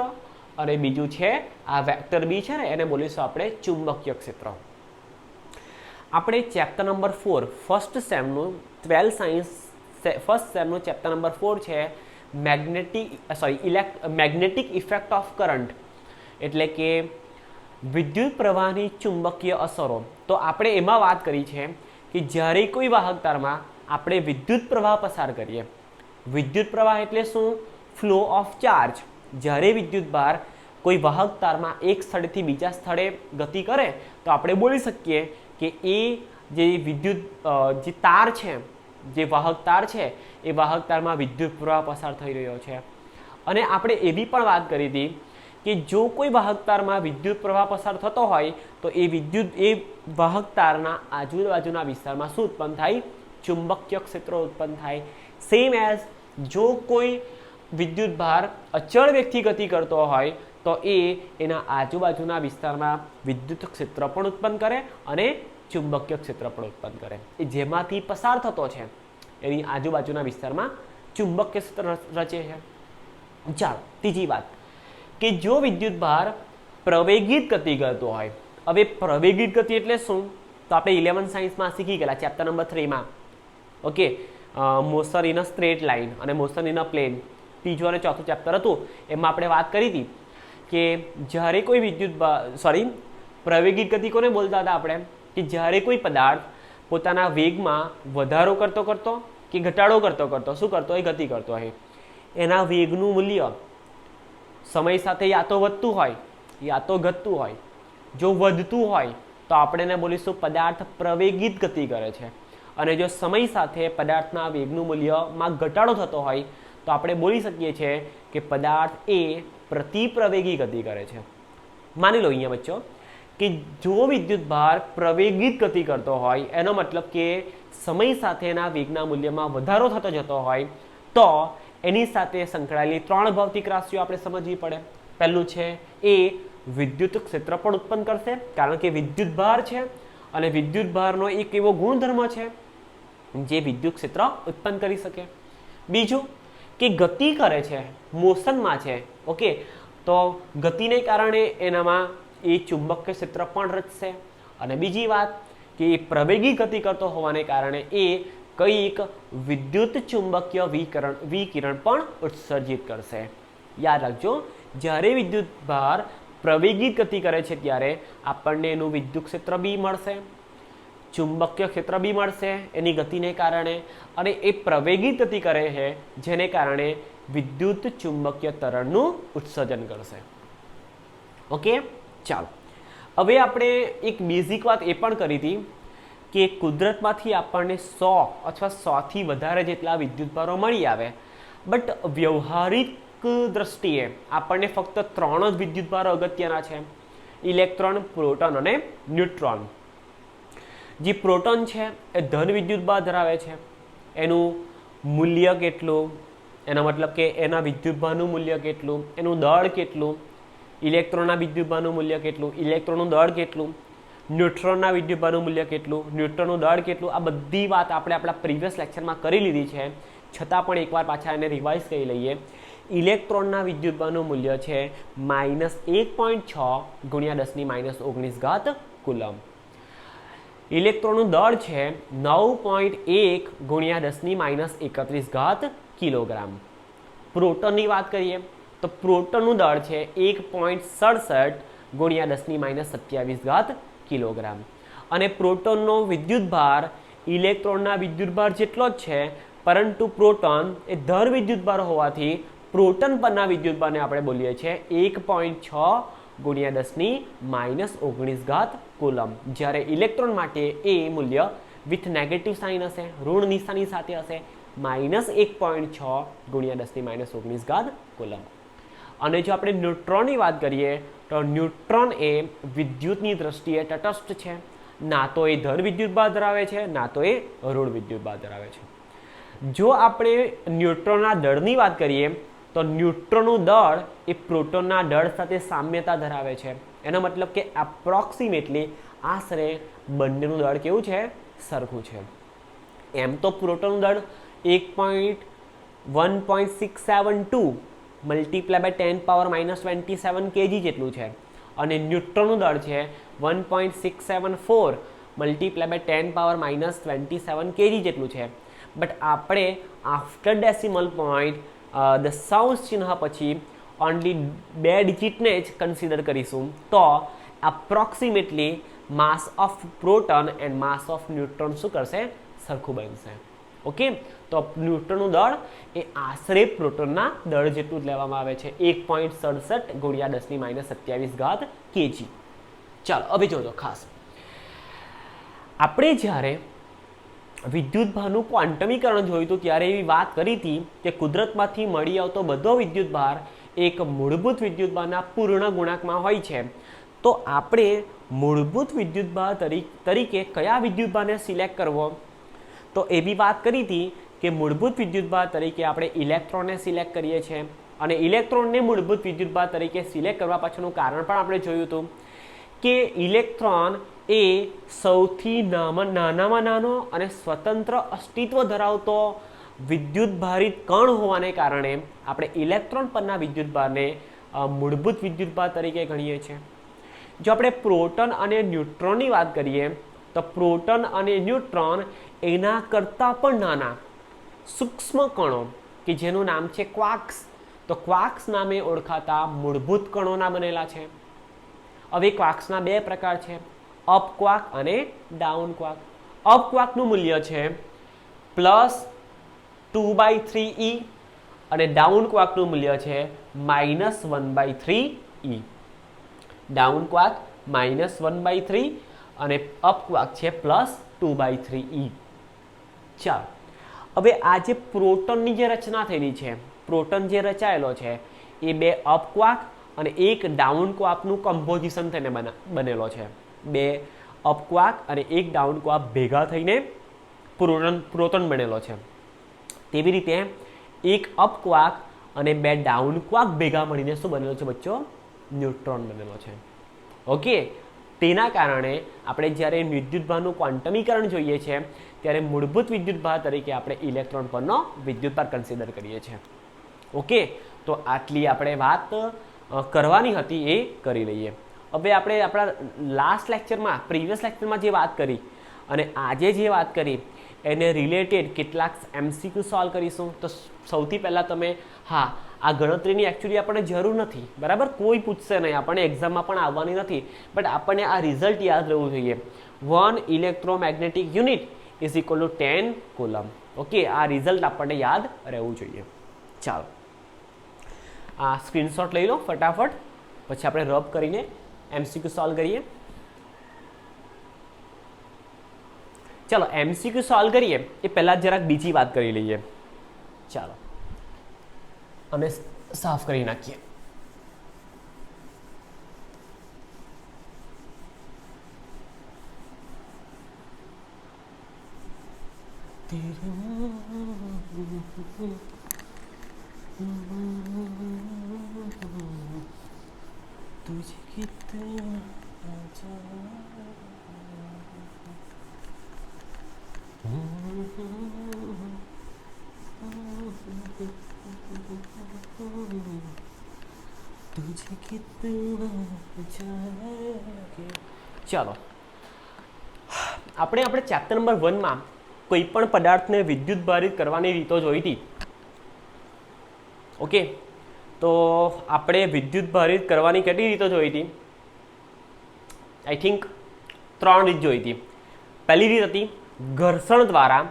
અને બીજું છે આ વેક્ટર બી છે ને, એને બોલીશું આપણે ચુંબકીય ક્ષેત્ર. આપણે ચેપ્ટર નંબર 4 ફર્સ્ટ સેમનું 12 સાયન્સ ફર્સ્ટ સેમનું ચેપ્ટર નંબર 4 છે મેગ્નેટિક ઇફેક્ટ ઓફ કરંટ, એટલે કે વિદ્યુત પ્રવાહની ચુંબકીય અસરો. તો આપણે એમાં વાત કરી છે કે જ્યારે કોઈ વાહક તારમાં આપણે વિદ્યુત પ્રવાહ પસાર કરીએ, વિદ્યુત પ્રવાહ એટલે શું, ફ્લો ઓફ ચાર્જ. જ્યારે વિદ્યુતભાર કોઈ વાહક તારમાં એક સ્થળેથી બીજા સ્થળે ગતિ કરે તો આપણે બોલી શકીએ કે એ જે જે તાર છે, જે વાહક તાર છે, એ વાહક તારમાં વિદ્યુત પ્રવાહ પસાર થઈ રહ્યો છે. અને આપણે એવી પણ વાત કરી હતી કે જો કોઈ વાહક તારમાં વિદ્યુત પ્રવાહ પસાર થતો હોય તો એ વાહક તારના આજુબાજુના વિસ્તારમાં શું ઉત્પન્ન થાય, ચુંબકીય ક્ષેત્ર ઉત્પન્ન થાય. સેમ એઝ જો કોઈ વિદ્યુતભાર અચળ વેગથી ગતિ કરતો હોય તો એના આજુબાજુના વિસ્તારમાં વિદ્યુત ક્ષેત્ર પણ ઉત્પન્ન કરે અને ચુંબકીય ક્ષેત્ર પણ ઉત્પન્ન કરે. એ જેમાંથી પસાર થતો છે એની આજુબાજુના વિસ્તારમાં ચુંબકીય ક્ષેત્ર રચે છે. ચાલો ત્રીજી વાત, કે જો વિદ્યુતભાર પ્રવેગિત ગતિ કરતો હોય. હવે પ્રવેગિત ગતિ એટલે શું, તો આપણે 11 સાયન્સમાં શીખી ગયેલા ચેપ્ટર નંબર 3માં. Okay, motion in a straight line અને મોશન ઇન અ પ્લેન, ત્રીજું અને ચોથું ચેપ્ટર હતું. એમાં આપણે વાત કરી હતી કે જ્યારે કોઈ પ્રવેગિત ગતિ કોને બોલતા હતા આપણે, કે જ્યારે કોઈ પદાર્થ પોતાના વેગમાં વધારો કરતો કે ઘટાડો કરતો શું કરતો હોય, ગતિ કરતો હોય, એના વેગનું મૂલ્ય સમય સાથે યા તો વધતું હોય યા તો ઘટતું હોય. જો વધતું હોય તો આપણે એને બોલીશું પદાર્થ પ્રવેગિત ગતિ કરે છે. અને જો સમય સાથે પદાર્થના વેગનું મૂલ્યમાં ઘટાડો થતો હોય તો આપણે બોલી શકીએ છીએ કે પદાર્થ એ પ્રતિપ્રવેગી ગતિ કરે છે. માની લો અહીંયા બચ્ચો કે જો વિદ્યુતભાર પ્રવેગિત ગતિ કરતો હોય એનો મતલબ કે સમય સાથેના વેગના મૂલ્યમાં વધારો થતો જતો હોય તો એની સાથે સંકળાયેલી 3 ભૌતિક રાશિઓ આપણે સમજવી પડે. પહેલું છે એ વિદ્યુત ક્ષેત્ર પણ ઉત્પન્ન કરશે કારણ કે વિદ્યુતભાર છે અને વિદ્યુતભારનો એક એવો ગુણધર્મ છે જે વિદ્યુત ક્ષેત્ર ઉત્પન્ન કરી શકે. બીજું કે ગતિ કરે છે, મોશનમાં છે. ઓકે, તો ગતિને કારણે એનામાં એ ચુંબકીય ક્ષેત્ર પણ રચશે. અને બીજી વાત કે એ પ્રવેગી ગતિ કરતો હોવાને કારણે એ કંઈક વિદ્યુત ચુંબકીય વિકિરણ પણ ઉત્સર્જિત કરશે. યાદ રાખજો, જ્યારે વિદ્યુતભાર પ્રવેગી ગતિ કરે છે ત્યારે આપણને એનું વિદ્યુત ક્ષેત્ર બી મળશે, ચુંબકીય ક્ષેત્ર બી મળશે એની ગતિને કારણે, અને એ પ્રવેગી ગતિ કરે છે જેને કારણે વિદ્યુત ચુંબકીય તરણનું ઉત્સર્જન કરશે. ઓકે, ચાલો હવે આપણે એક બેઝિક વાત એ પણ કરી હતી કે કુદરતમાંથી આપણને 100 અથવા 100થી વધારે જેટલા વિદ્યુતભારો મળી આવે, બટ વ્યવહારિક દ્રષ્ટિએ આપણને ફક્ત 3 જ વિદ્યુતભારો અગત્યના છે: ઇલેક્ટ્રોન, પ્રોટોન અને ન્યુટ્રોન. જે પ્રોટોન છે એ ધન વિદ્યુતભાર ધરાવે છે. એનું મૂલ્ય કેટલું, એનો મતલબ કે એના વિદ્યુતભારનું મૂલ્ય કેટલું, એનું દળ કેટલું, ઇલેક્ટ્રોનના વિદ્યુતભારનું મૂલ્ય કેટલું, ઇલેક્ટ્રોનનું દળ કેટલું, ન્યુટ્રોનના વિદ્યુતભારનું મૂલ્ય કેટલું, ન્યુટ્રોનનું દળ કેટલું, આ બધી વાત આપણે આપણા પ્રીવિયસ લેક્ચરમાં કરી લીધી છે. છતાં પણ એકવાર પાછા એને રિવાઇઝ કરી લઈએ. ઇલેક્ટ્રોનના વિદ્યુતભારનું મૂલ્ય છે -1.6 × 10⁻⁹ કુલમ. ઇલેક્ટ્રોનનું દળ છે 9.1 × 10⁻31 કિલોગ્રામ. પ્રોટોનની વાત કરીએ તો પ્રોટોનનું દળ છે 1.67 × 10⁻27 કિલોગ્રામ. અને પ્રોટોનનો વિદ્યુતભાર ઇલેક્ટ્રોનના વિદ્યુતભાર જેટલો જ છે, પરંતુ પ્રોટોન એ ધન વિદ્યુતભાર હોવાથી પ્રોટોન પરના વિદ્યુતભારને આપણે બોલીએ છીએ 1.6 × 10⁻19 કુલમ. જ્યારે ઇલેક્ટ્રોન માટે એ મૂલ્ય વિથ નેગેટિવ સાઇન હશે, ઋણ નિશાની સાથે હશે, -1.6 × 10⁻19 કુલમ. અને જો આપણે ન્યુટ્રોનની વાત કરીએ તો ન્યુટ્રોન એ વિદ્યુતની દ્રષ્ટિએ તટસ્થ છે. ના તો એ ધન વિદ્યુતભાર ધરાવે છે, ના તો એ ઋણ વિદ્યુતભાર ધરાવે છે. જો આપણે ન્યુટ્રોનના દળની વાત કરીએ તો ન્યુટ્રોનનું દળ એ પ્રોટોનના દળ સાથે સામ્યતા ધરાવે છે. એનો મતલબ કે એપ્રોક્સિમેટલી આશરે બંનેનું દળ કેવું છે? સરખું છે. એમ તો પ્રોટોનનું દળ 1.672 × 10⁻⁻27 kg જેટલું છે અને ન્યુટ્રોનનું દળ છે 1.674 × 10⁻⁻27 kg જેટલું છે. બટ આપણે આફ્ટર ડેસિમલ પોઈન્ટ દશાંશ ચિહ્ન પછી ઓનલી 2 ડિજિટને જ કન્સિડર કરીશું તો approximately mass of proton and mass of neutron શું કરશે? સરખું બનશે. ઓકે, તો ન્યુટ્રોનનું દળ એ આશરે પ્રોટોનના દળ જેટલું જ લેવામાં આવે છે, 1.67 × 10⁻27 kg. ચાલો હવે જોજો ખાસ, આપણે જ્યારે વિદ્યુતભારનું ક્વોન્ટમીકરણ જોયું હતું ત્યારે એવી વાત કરી હતી કે કુદરતમાંથી મળી આવતો બધો વિદ્યુતભાર એક મૂળભૂત વિદ્યુતભારના પૂર્ણ ગુણાંકમાં હોય છે. તો આપણે મૂળભૂત વિદ્યુતભાર તરીકે કયા વિદ્યુતભારને સિલેક્ટ કરવો? તો એવી વાત કરી હતી કે મૂળભૂત વિદ્યુતભાર તરીકે આપણે ઇલેક્ટ્રોનને સિલેક્ટ કરીએ છીએ. અને ઇલેક્ટ્રોનને મૂળભૂત વિદ્યુતભાર તરીકે સિલેક્ટ કરવા પાછળનું કારણ પણ આપણે જોયું હતું કે ઇલેક્ટ્રોન એ સૌથી નાનામાં નાનો અને સ્વતંત્ર અસ્તિત્વ ધરાવતો વિદ્યુતભારિત કણ હોવાને કારણે આપણે ઇલેક્ટ્રોન પરના વિદ્યુતભારને મૂળભૂત વિદ્યુતભાર તરીકે ગણીએ છીએ. જો આપણે પ્રોટોન અને ન્યુટ્રોનની વાત કરીએ તો પ્રોટોન અને ન્યુટ્રોન એના કરતાં પણ નાના સૂક્ષ્મ કણો કે જેનું નામ છે ક્વાર્ક્સ, તો ક્વાર્ક્સ નામે ઓળખાતા મૂળભૂત કણોના બનેલા છે. હવે ક્વાર્ક્સના 2 પ્રકાર છે, અપ ક્વાર્ક અને ડાઉન ક્વાર્ક. અપ ક્વાર્કનું મૂલ્ય છે +2/3e અને ડાઉન ક્વાર્કનું મૂલ્ય છે -1/3e. ડાઉન ક્વાર્ક -1/3 અને અપક્વાક છે +2/3e। ચાલો, હવે આ જે પ્રોટોનની જે રચના થયેલી છે, પ્રોટોન જે રચાયેલો છે એ 2 અપક્વાક અને 1 ડાઉન ક્વાકનું કમ્પોઝિશન થઈને બનેલો છે। 2 અપક્વાક અને 1 ડાઉન ક્વાક ભેગા થઈને પ્રોટોન બનેલો છે। તેવી રીતે 1 અપક્વાક અને 2 ડાઉન ક્વાક ભેગા મળીને શું બનેલો છે બચ્ચો? ન્યુટ્રોન બનેલો છે। ઓકે, તેના કારણે આપણે જ્યારે વિદ્યુતભારનું ક્વોન્ટમીકરણ જોઈએ છે ત્યારે મૂળભૂત વિદ્યુતભાર તરીકે આપણે ઇલેક્ટ્રોન પરનો વિદ્યુતભાર કન્સિડર કરીએ છીએ। ઓકે, તો આટલી આપણે વાત કરવાની હતી એ કરી લઈએ। હવે આપણે આપણા લાસ્ટ લેક્ચરમાં, પ્રીવિયસ લેક્ચરમાં જે વાત કરી અને આજે જે વાત કરી એને રિલેટેડ કેટલાક MCQ સોલ્વ કરીશું। તો સૌથી પહેલાં તમે, હા, આ ગણતરીની એકચ્યુઅલી આપણને જરૂર નથી, બરાબર, કોઈ પૂછશે નહીં, આપણને એક્ઝામમાં પણ આવવાની નથી, બટ આપણને આ રિઝલ્ટ યાદ રહેવું જોઈએ। 1 electromagnetic unit is equal two 10 coulomb. Okay, આ રિઝલ્ટ આપણને યાદ રહેવું જોઈએ। ચાલો, આ સ્ક્રીનશોટ લઈ લો ફટાફટ, પછી આપણે રબ કરીને MCQ સોલ્વ કરીએ। ચાલો, MCQ સોલ્વ કરીએ એ પહેલાં જરાક બીજી વાત કરી લઈએ। ચાલો, અને સાફ કરી નાખીએ। तुझे ચાલો, આપણે ચેપ્ટર નંબર 1માં કોઈ પણ પદાર્થને વિદ્યુત ભારિત કરવાની રીતો જોઈ હતી। ઓકે, તો આપણે વિદ્યુત ભારિત કરવાની કેટલી રીતો જોઈ હતી? આઈ થિંક 3 રીત જોઈ હતી। પહેલી રીત હતી ઘર્ષણ દ્વારા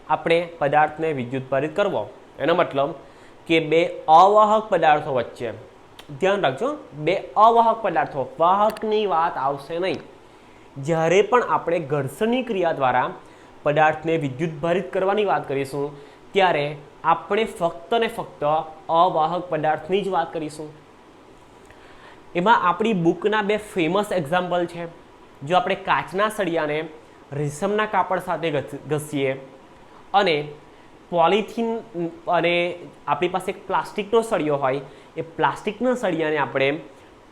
આપણે પદાર્થને વિદ્યુત ભારિત કરવો। એનો મતલબ કે 2 અવાહક પદાર્થો વચ્ચે, ધ્યાન રાખજો, 2 અવાહક પદાર્થો, વાહકની વાત આવશે નહીં। જ્યારે પણ આપણે ઘર્ષણની ક્રિયા દ્વારા પદાર્થને વિદ્યુત ભારિત કરવાની વાત કરીશું ત્યારે આપણે ફક્ત ને ફક્ત અવાહક પદાર્થની જ વાત કરીશું। એમાં આપણી બુકના 2 ફેમસ એક્ઝામ્પલ છે। જો આપણે કાચના સળિયાને રેશમના કાપડ સાથે ઘસીએ અને પોલિથીન અને આપણી પાસે એક પ્લાસ્ટિકનો સળિયો હોય, એ પ્લાસ્ટિકના સળિયાને આપણે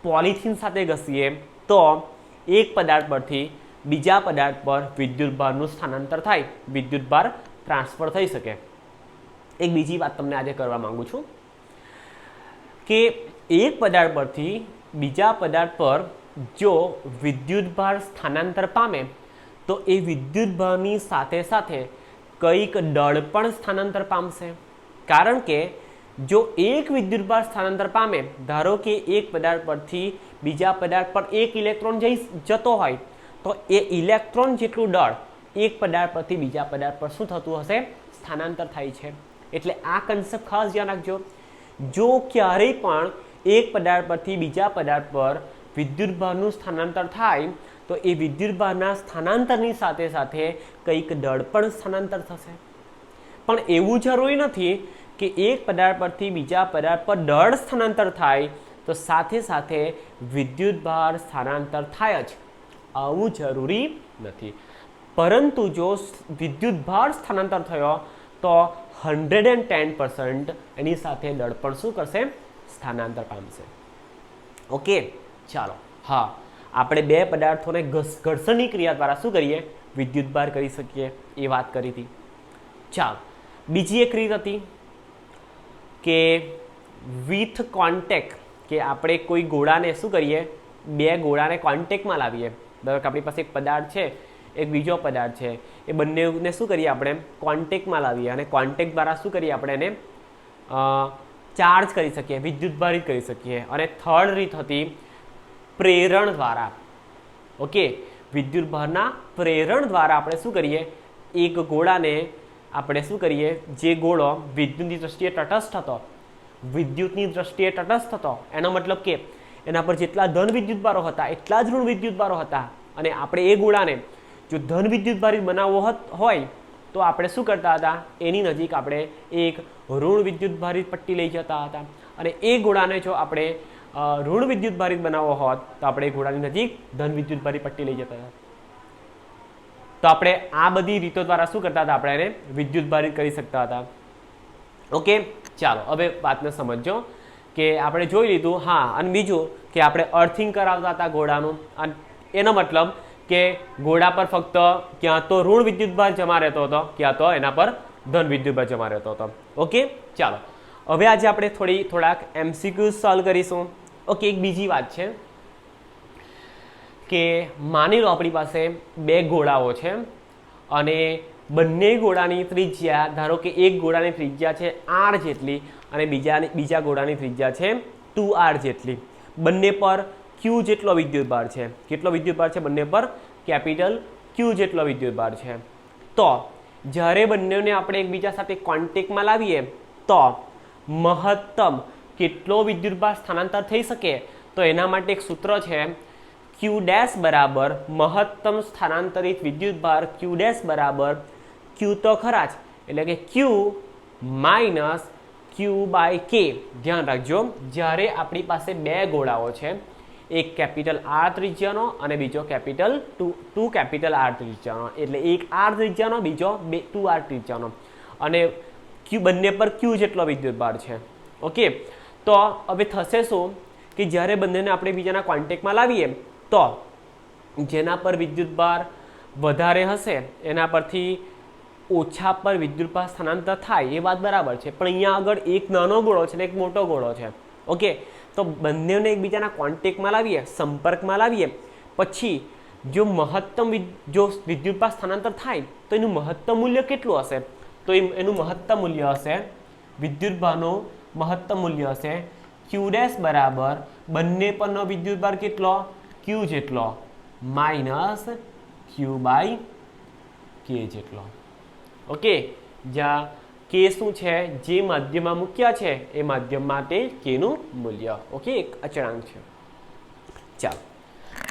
પોલિથીન સાથે ઘસીએ તો એક પદાર્થ પરથી બીજા પદાર્થ પર વિદ્યુતભારનું સ્થાનાંતર થાય, વિદ્યુતભાર ટ્રાન્સફર થઈ શકે। એક બીજી વાત તમને આજે કરવા માંગુ છું કે એક પદાર્થ પરથી બીજા પદાર્થ પર જો વિદ્યુતભાર સ્થાનાંતર પામે તો એ વિદ્યુતભારની સાથે સાથે કંઈક દળ પણ સ્થાનાંતર પામશે। કારણ કે જો એક વિદ્યુતભાર સ્થાનાંતર પામે, ધારો કે એક પદાર્થ પરથી બીજા પદાર્થ પર 1 ઇલેક્ટ્રોન જતો હોય તો એ ઇલેક્ટ્રોન જેટલું દળ એક પદાર્થ પરથી બીજા પદાર્થ પર શું થતું હશે? સ્થાનાંતર થાય છે। એટલે આ કન્સેપ્ટ ખાસ ધ્યાન રાખજો। જો ક્યારેય પણ એક પદાર્થ પરથી બીજા પદાર્થ પર વિદ્યુતભારનું સ્થાનાંતર થાય તો એ વિદ્યુતભારના સ્થાનાંતરની સાથે સાથે કંઈક દળ પણ સ્થાનાંતર થશે। પણ એવું જરૂરી નથી કે એક પદાર્થ પરથી બીજા પદાર્થ પર દળ સ્થાનાંતર થાય તો સાથે સાથે વિદ્યુતભાર સ્થાનાંતર થાય જ, આવું જરૂરી નથી। પરંતુ જો વિદ્યુતભાર સ્થાનાંતર થયો તો 110% એની સાથે દળ પણ શું કરશે? સ્થાનાંતર પામશે। ઓકે, ચાલો, હા, આપણે 2 પદાર્થોને ઘર્ષણની ક્રિયા દ્વારા શું કરીએ? વિદ્યુતભાર કરી શકીએ, એ વાત કરી હતી। ચાલો, બીજી એક રીત હતી કે વિથ કોન્ટેક્ટ, કે આપણે કોઈ ગોળાને શું કરીએ? 2 ગોળાને કોન્ટેક્ટમાં લાવીએ। ધારો કે આપણી પાસે એક પદાર્થ છે, એક બીજો પદાર્થ છે, એ બંનેને શું કરીએ? આપણે કોન્ટેક્ટમાં લાવીએ અને કોન્ટેક્ટ દ્વારા શું કરીએ? આપણે એને ચાર્જ કરી શકીએ, વિદ્યુતભારિત કરી શકીએ। અને થર્ડ રીત હતી પ્રેરણ દ્વારા। ઓકે, વિદ્યુતભારના પ્રેરણ દ્વારા આપણે શું કરીએ? એક ગોળાને આપણે શું કરીએ? જે ગોળો વિદ્યુતની દ્રષ્ટિએ તટસ્થ હતો, એનો મતલબ કે એના પર જેટલા ધન વિદ્યુતભારો હતા એટલા જ ઋણ વિદ્યુતભારો હતા, અને આપણે એ ગોળાને જો ધન વિદ્યુતભારિત બનાવવો હોય તો આપણે શું કરતા હતા, એની નજીક આપણે એક ઋણ વિદ્યુતભારિત પટ્ટી લઈ જતા હતા, અને એ ગોળાને જો આપણે ઋણ વિદ્યુતભારિત બનાવવો હોત તો આપણે ગોળાની નજીક ધન વિદ્યુતભારિત પટ્ટી લઈ જતા હતા. તો આપણે આ બધી રીતો દ્વારા શું કરતા હતા, આપણે એને વિદ્યુતભારિત કરી શકતા હતા. ઓકે, ચાલો હવે વાતને સમજો કે આપણે જોઈ લીધું. હા, અને બીજું કે આપણે અર્થિંગ કરાવતા હતા ગોળાનું, અને એનો મતલબ કે ગોળા પર ફક્ત ક્યાં તો ઋણ વિદ્યુતભાર જમા રહેતો હતો, ક્યાં તો એના પર ધન વિદ્યુતભાર જમા રહેતો હતો. ઓકે, ચાલો હવે આજે આપણે થોડાક MCQ સોલ્વ કરીશું. ઓકે, એક બીજી વાત છે કે માની લો આપણી પાસે બે ગોળાઓ છે અને બંને ગોળાની ત્રિજ્યા, ધારો કે એક ગોળાની ત્રિજ્યા છે r જેટલી અને બીજા ગોળાની ત્રિજ્યા છે 2r જેટલી. બંને પર q જેટલો વિદ્યુતભાર છે. કેટલો વિદ્યુતભાર છે બંને પર? કેપિટલ q જેટલો વિદ્યુતભાર છે. તો જ્યારે બંનેને આપણે એકબીજા સાથે કોન્ટેક્ટમાં લાવીએ તો મહત્તમ કેટલો વિદ્યુતભાર સ્થાનાંતર થઈ શકે, તો એના માટે એક સૂત્ર છે q ડેશ બરાબર મહત્તમ સ્થાનાંતરિત વિદ્યુતભાર q ડેશ બરાબર q તો ખરા જ, એટલે કે q minus q by k. ધ્યાન રાખજો, જ્યારે આપણી પાસે બે ગોળાઓ છે, એક કેપિટલ R ત્રિજ્યાનો અને બીજો કેપિટલ 2 કેપિટલ R ત્રિજ્યાનો, એટલે એક R ત્રિજ્યાનો બીજો 2R ત્રિજ્યાનો, અને q બંને પર q જેટલો વિદ્યુતભાર છે. ઓકે, તો હવે થશે શું કે જ્યારે બંનેને આપણે બીજાના કોન્ટેક્ટમાં લાવીએ તો જેના પર વિદ્યુતભાર વધારે હશે એના પરથી ઓછા પર વિદ્યુતભાર સ્થાનાંતર થાય, એ વાત બરાબર છે. પણ અહીંયા આગળ એક નાનો ગોળો છે ને એક મોટો ગોળો છે. ઓકે, તો બંનેને એકબીજાના કોન્ટેક્ટમાં લાવીએ, સંપર્કમાં લાવીએ, પછી જો મહત્તમ જો વિદ્યુતભાર સ્થાનાંતર થાય તો એનું મહત્તમ મૂલ્ય કેટલું હશે? તો એનું મહત્તમ મૂલ્ય હશે, વિદ્યુતભારનું મહત્તમ મૂલ્ય હશે q ડેશ બરાબર બંને પરનો વિદ્યુતભાર કેટલો? q જેટલો માઇનસ q બાય k જેટલો. ઓકે, જ્યાં k શું છે, જે માધ્યમમાં મૂક્યા છે એ માધ્યમ માટે k નું મૂલ્ય. ઓકે, એક અચળાંક છે. ચાલો,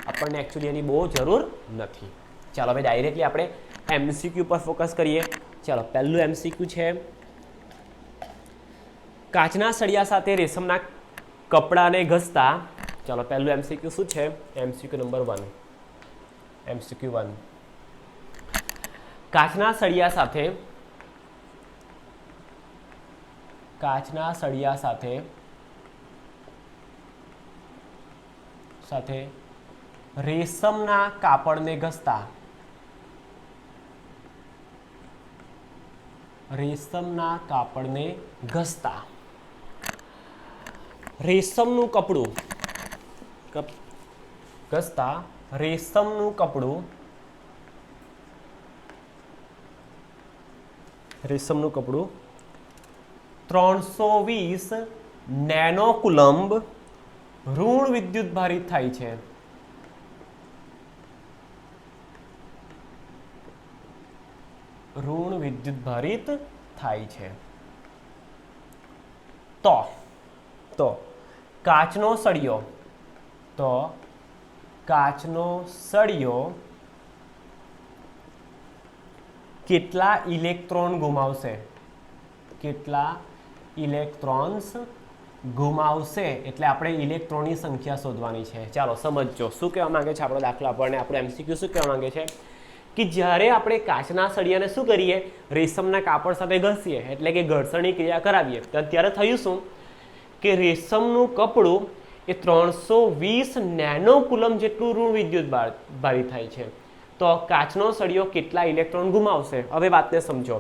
આપણને એકચ્યુઅલી એની બહુ જરૂર નથી. ચાલો હવે ડાયરેક્ટલી આપણે MCQ પર ફોકસ કરીએ. ચાલો, પહેલું MCQ છે, કાચના સળિયા સાથે રેશમના કપડાને ઘસતા. ચાલો, પહેલું MCQ શું છે? MCQ number 1. MCQ 1, કાચના સળિયા સાથે રેશમના કાપડને ઘસતા. રેશમના કાપડને ઘસતા. રેશમનું કપડું ઘસતા. રેશમનું કપડું 320 નેનો કુલમ્બ ઋણ વિદ્યુતભારિત થાય છે. ઋણ વિદ્યુતભારિત થાય છે. તો કાચનો સળિયો કેટલા ઇલેક્ટ્રોન ગુમાવશે? કેટલા ઇલેક્ટ્રોન્સ ગુમાવશે એટલે આપણે ઇલેક્ટ્રોનની સંખ્યા શોધવાની છે. ચાલો સમજો શું કહેવા માંગે છે આપણો દાખલો. આપણો MCQ શું કહેવા માંગે છે કે જ્યારે આપણે કાચના સળિયાને શું કરીએ, રેશમના કાપડ સાથે ઘસીએ, એટલે કે ઘર્ષણની ક્રિયા કરાવીએ, તો ત્યારે થયું શું કે રેશમનું કપડું એ 320 નેનો કુલમ જેટલું ઋણ વિદ્યુતભારિત થાય છે. તો કાચનો સળિયો કેટલા ઇલેક્ટ્રોન ગુમાવશે? હવે વાતને સમજો.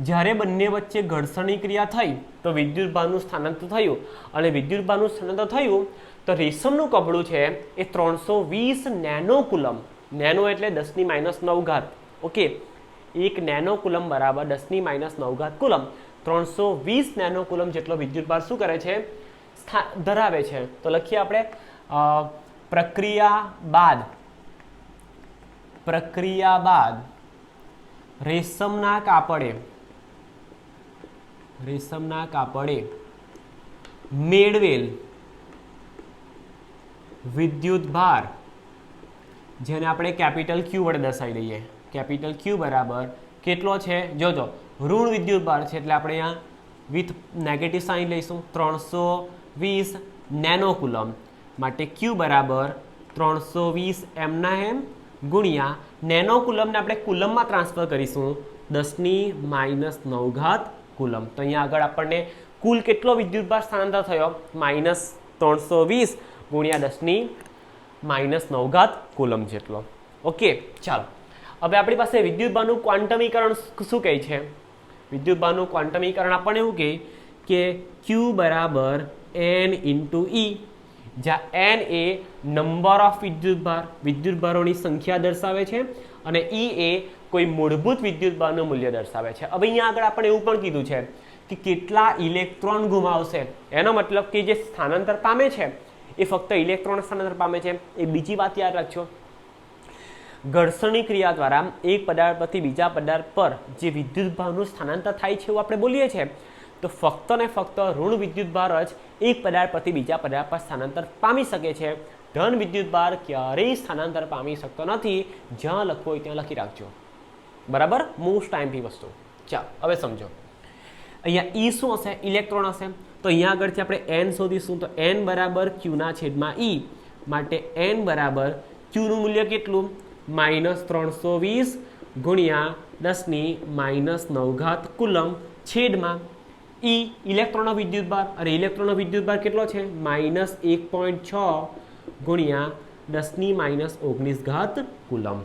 જ્યારે બંને વચ્ચે ઘર્ષણની ક્રિયા થઈ તો વિદ્યુતભારનું સ્થાનાંતર થયું, અને વિદ્યુતભારનું સ્થાનાંતર થયું તો રેશમનું કપડું છે એ 320 નેનો કુલમ, નેનો એટલે 10⁻⁹. ઓકે, 1 નેનો કુલમ બરાબર 10⁻⁹ કુલમ. 320 નેનો કુલમ જેટલો વિદ્યુતભાર શું કરે છે? ધરાવે છે. તો લખીએ આપણે પ્રક્રિયા બાદ રેશમના કાપડે મેળવેલ વિદ્યુતભાર જેને આપણે કેપિટલ ક્યુ વડે દર્શાવી દઈએ. કેપિટલ ક્યુ બરાબર કેટલો છે જોજો, ઋણ વિદ્યુતભાર છે એટલે આપણે અહીંયા વિથ નેગેટિવ સાઇન લઈશું. 320 નેનો કુલમ માટે ક્યુ બરાબર 320 એમના એમ ગુણ્યા નેનો કુલમને આપણે કુલમમાં ટ્રાન્સફર કરીશું 10⁻⁹ કુલમ. તો અહીંયા આગળ આપણને કુલ કેટલો વિદ્યુતભાર સ્થાનાંતર થયો -320 ગુણ્યા 10⁻⁹ કુલમ જેટલો. ઓકે, ચાલો હવે આપણી પાસે વિદ્યુતભારનું ક્વોન્ટમીકરણ શું કહે છે? વિદ્યુતભારનું ક્વોન્ટમીકરણ આપણને એવું કહે કે Q બરાબર N × E, જ્યાં N એ નંબર ઓફ વિદ્યુતભારોની સંખ્યા દર્શાવે છે અને E એ કોઈ મૂળભૂત વિદ્યુતભારનું મૂલ્ય દર્શાવે છે. હવે અહીંયા આગળ આપણે એવું પણ કીધું છે કે કેટલા ઇલેક્ટ્રોન ગુમાવશે, એનો મતલબ કે જે સ્થાનાંતર પામે છે એ ફક્ત ઇલેક્ટ્રોન સ્થાનાંતર પામે છે. એ બીજી વાત યાદ રાખજો, ઘર્ષણની ક્રિયા દ્વારા એક પદાર્થ પરથી બીજા પદાર્થ પર જે વિદ્યુતભારનું સ્થાનાંતર થાય છે એવું આપણે બોલીએ છીએ, તો ફક્ત ને ફક્ત ઋણ વિદ્યુતભાર જ એક પદાર્થ પરથી બીજા પદાર્થ પર સ્થાનાંતર પામી શકે છે. ધન વિદ્યુતભાર ક્યારેય સ્થાનાંતર પામી શકતો નથી. જ્યાં લખવું હોય ત્યાં લખી રાખજો, બરાબર? મોસ્ટ ટાઈમથી વસ્તુ. ચાલો હવે સમજો, અહીંયા E શું હશે? ઇલેક્ટ્રોન હશે. તો અહીંયા આગળથી આપણે N શોધીશું. તો N બરાબર Q/E માટે N બરાબર Qનું મૂલ્ય કેટલું? -320 ગુણ્યા 10⁻⁹ કુલમ છેદમાં E ઇલેક્ટ્રોનનો વિદ્યુતભાર, અને ઇલેક્ટ્રોનનો વિદ્યુતભાર કેટલો છે? -1.6 ગુણ્યા 10⁻⁹ coulomb.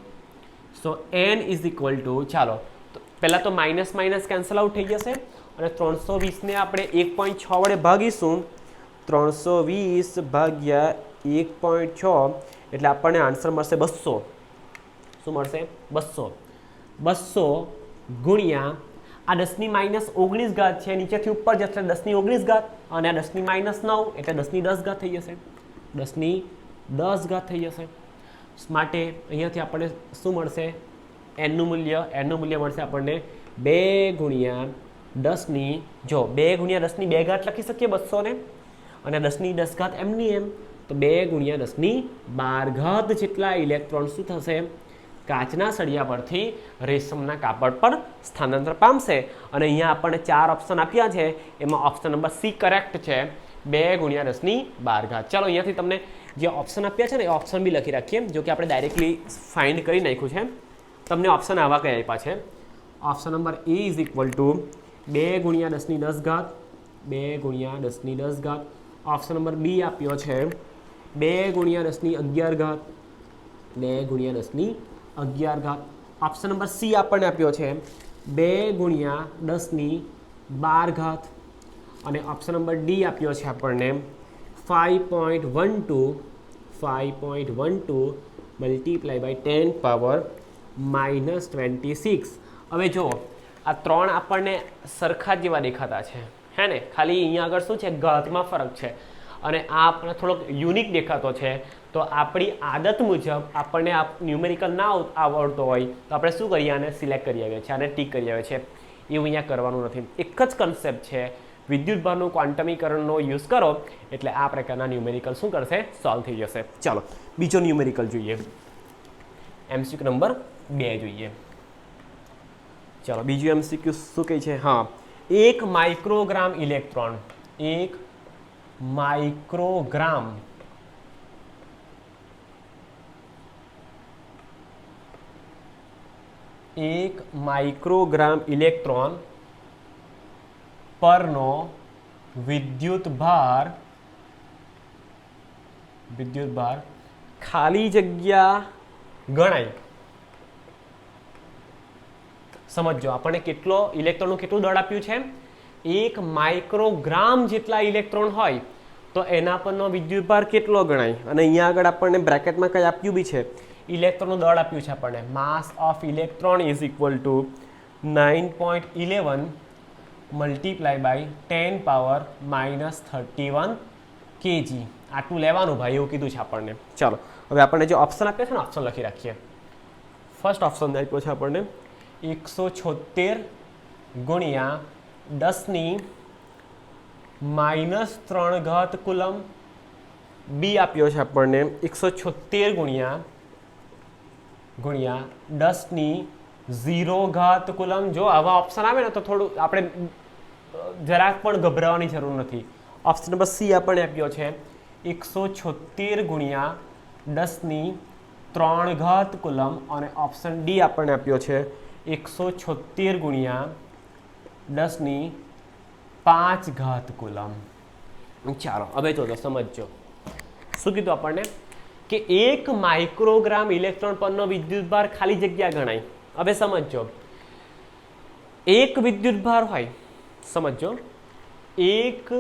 So N is equal two, ચાલો પહેલાં તો માઇનસ માઇનસ કેન્સલ આઉટ થઈ જશે અને 320ને આપણે 1.6 વડે ભાગીશું. 320 ભાગ્યા 1.6 એટલે આપણને આન્સર મળશે 200. શું મળશે? 200. 200 ગુણ્યા આ 10⁻⁹ છે, નીચેથી ઉપર જશે 10⁻⁹ અને આ 10⁻⁹ એટલે 10⁻⁻ થઈ જશે. 10⁻⁻ થઈ જશે. માટે અહીંયાથી આપણને શું મળશે? એનનું મૂલ્ય મળશે આપણને 2 ગુણ્યા 10 જો 2 ગુણ્યા 10 2 લખી શકીએ 200ને, અને 10⁻10 એમની એમ, તો 2 ગુણ્યા 10⁻12 જેટલા ઇલેક્ટ્રોન શું થશે? કાચના સળિયા પરથી રેશમના કાપડ પર સ્થાનાંતર પામશે. અને અહીંયા આપણને 4 ઓપ્શન આપ્યા છે, એમાં ઓપ્શન નંબર C કરેક્ટ છે, 2 ગુણ્યા 10⁻12. ચાલો અહીંયાથી તમને જે ઓપ્શન આપ્યા છે ને એ ઓપ્શન બી લખી રાખીએ, જો કે આપણે ડાયરેક્ટલી ફાઇન્ડ કરી નાખ્યું છે. તમને ઓપ્શન આવા કઈ આપ્યા છે? Option number A is equal two 2 ગુણ્યા 10⁻10, 2 ગુણ્યા 10⁻10. ઓપ્શન નંબર B આપ્યો છે 2 ગુણ્યા 10⁻11, 2 ગુણ્યા 10⁻11. ઓપ્શન નંબર C આપણને આપ્યો છે 2 ગુણ્યા 10⁻12, અને ઓપ્શન નંબર D આપ્યો છે આપણને 5.12 મલ્ટીપ્લાય બાય 10 પાવર -26. હવે જુઓ, આ 3 આપણને સરખા જેવા દેખાતા છે, હે ને? ખાલી અહીંયા આગળ શું છે? ઘાતમાં ફરક છે, અને આ આપણને થોડોક યુનિક દેખાતો છે. તો આપણી આદત મુજબ આપણને આ ન્યુમેરિકલ ના આવડતો હોય તો આપણે શું કરીએ? આને સિલેક્ટ કરી આવીએ છીએ, આને ટીક કરી આવીએ છીએ. એવું અહીંયા કરવાનું નથી. એક જ કન્સેપ્ટ છે, વિદ્યુતભારનું ક્વોન્ટમીકરણનો યુઝ કરો એટલે આ પ્રકારના ન્યુમેરિકલ શું કરશે? સોલ્વ થઈ જશે. ચાલો બીજો ન્યુમેરિકલ જોઈએ, MCQ નંબર 2 જોઈએ. ચાલો બીજું MCQ શું કહે છે? હા, 1 માઇક્રોગ્રામ ઇલેક્ટ્રોન, 1 માઇક્રોગ્રામ ઇલેક્ટ્રોન પરનો વિદ્યુતભાર ખાલી જગ્યા ગણાય. સમજો આપણને કેટલો ઇલેક્ટ્રોનનું કેટલું દળ આપ્યું છે? 1 માઇક્રોગ્રામ જેટલા ઇલેક્ટ્રોન હોય તો એના પરનો વિદ્યુતભાર કેટલો ગણાય? અને અહીંયા આગળ આપણને બ્રેકેટમાં કંઈ આપ્યું બી છે, ઇલેક્ટ્રોનનું દળ આપ્યું છે આપણને. Mass of electron is equal to 9.11 multiply by 10 power -31 kg. આટલું લેવાનું ભાઈ, એવું કીધું છે આપણને. ચાલો હવે આપણને જે ઓપ્શન આપ્યા છે ને, ઓપ્શન લખી રાખીએ. ફર્સ્ટ ઓપ્શન આપ્યો છે આપણને 176 ગુણ્યા 10⁻³ કુલમ. બી આપ્યો છે આપણને 176 ગુણ્યા ગુણ્યા 10⁻0 કુલમ. જો આવા ઓપ્શન આવે ને તો થોડું આપણે જરાક પણ ગભરાવાની જરૂર નથી. ઓપ્શન નંબર સી આપણને આપ્યો છે 176 ગુણ્યા 10⁻³ કુલમ અને ઓપ્શન ડી આપણને આપ્યો છે 176 ગુણ્યા 10⁵ કુલમ. ચાલો હવે તો સમજજો શું કીધું આપણને કે 1 માઇક્રોગ્રામ ઇલેક્ટ્રોન પરનો વિદ્યુતભાર ખાલી જગ્યા ગણાય. હવે સમજો એક વિદ્યુતભાર હોય, સમજો 1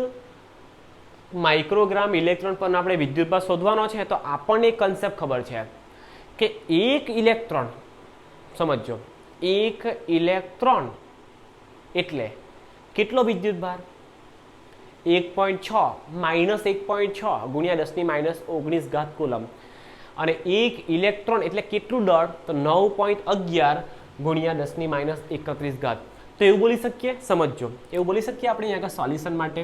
માઇક્રોગ્રામ ઇલેક્ટ્રોન પરનો આપણે વિદ્યુતભાર શોધવાનો છે તો આપણને એક કન્સેપ્ટ ખબર છે કે એક ઇલેક્ટ્રોન, સમજો 1 ઇલેક્ટ્રોન એટલે કેટલો વિદ્યુતભાર? 1.6 માઇનસ 1.6 ગુણ્યા 10⁻19 કુલમ. અને 1 ઇલેક્ટ્રોન એટલે કેટલું દળ? તો 9.11 ગુણ્યા 10⁻31. તો એવું બોલી શકીએ, સમજો એવું બોલી શકીએ આપણે અહીંયા આગળ સોલ્યુશન માટે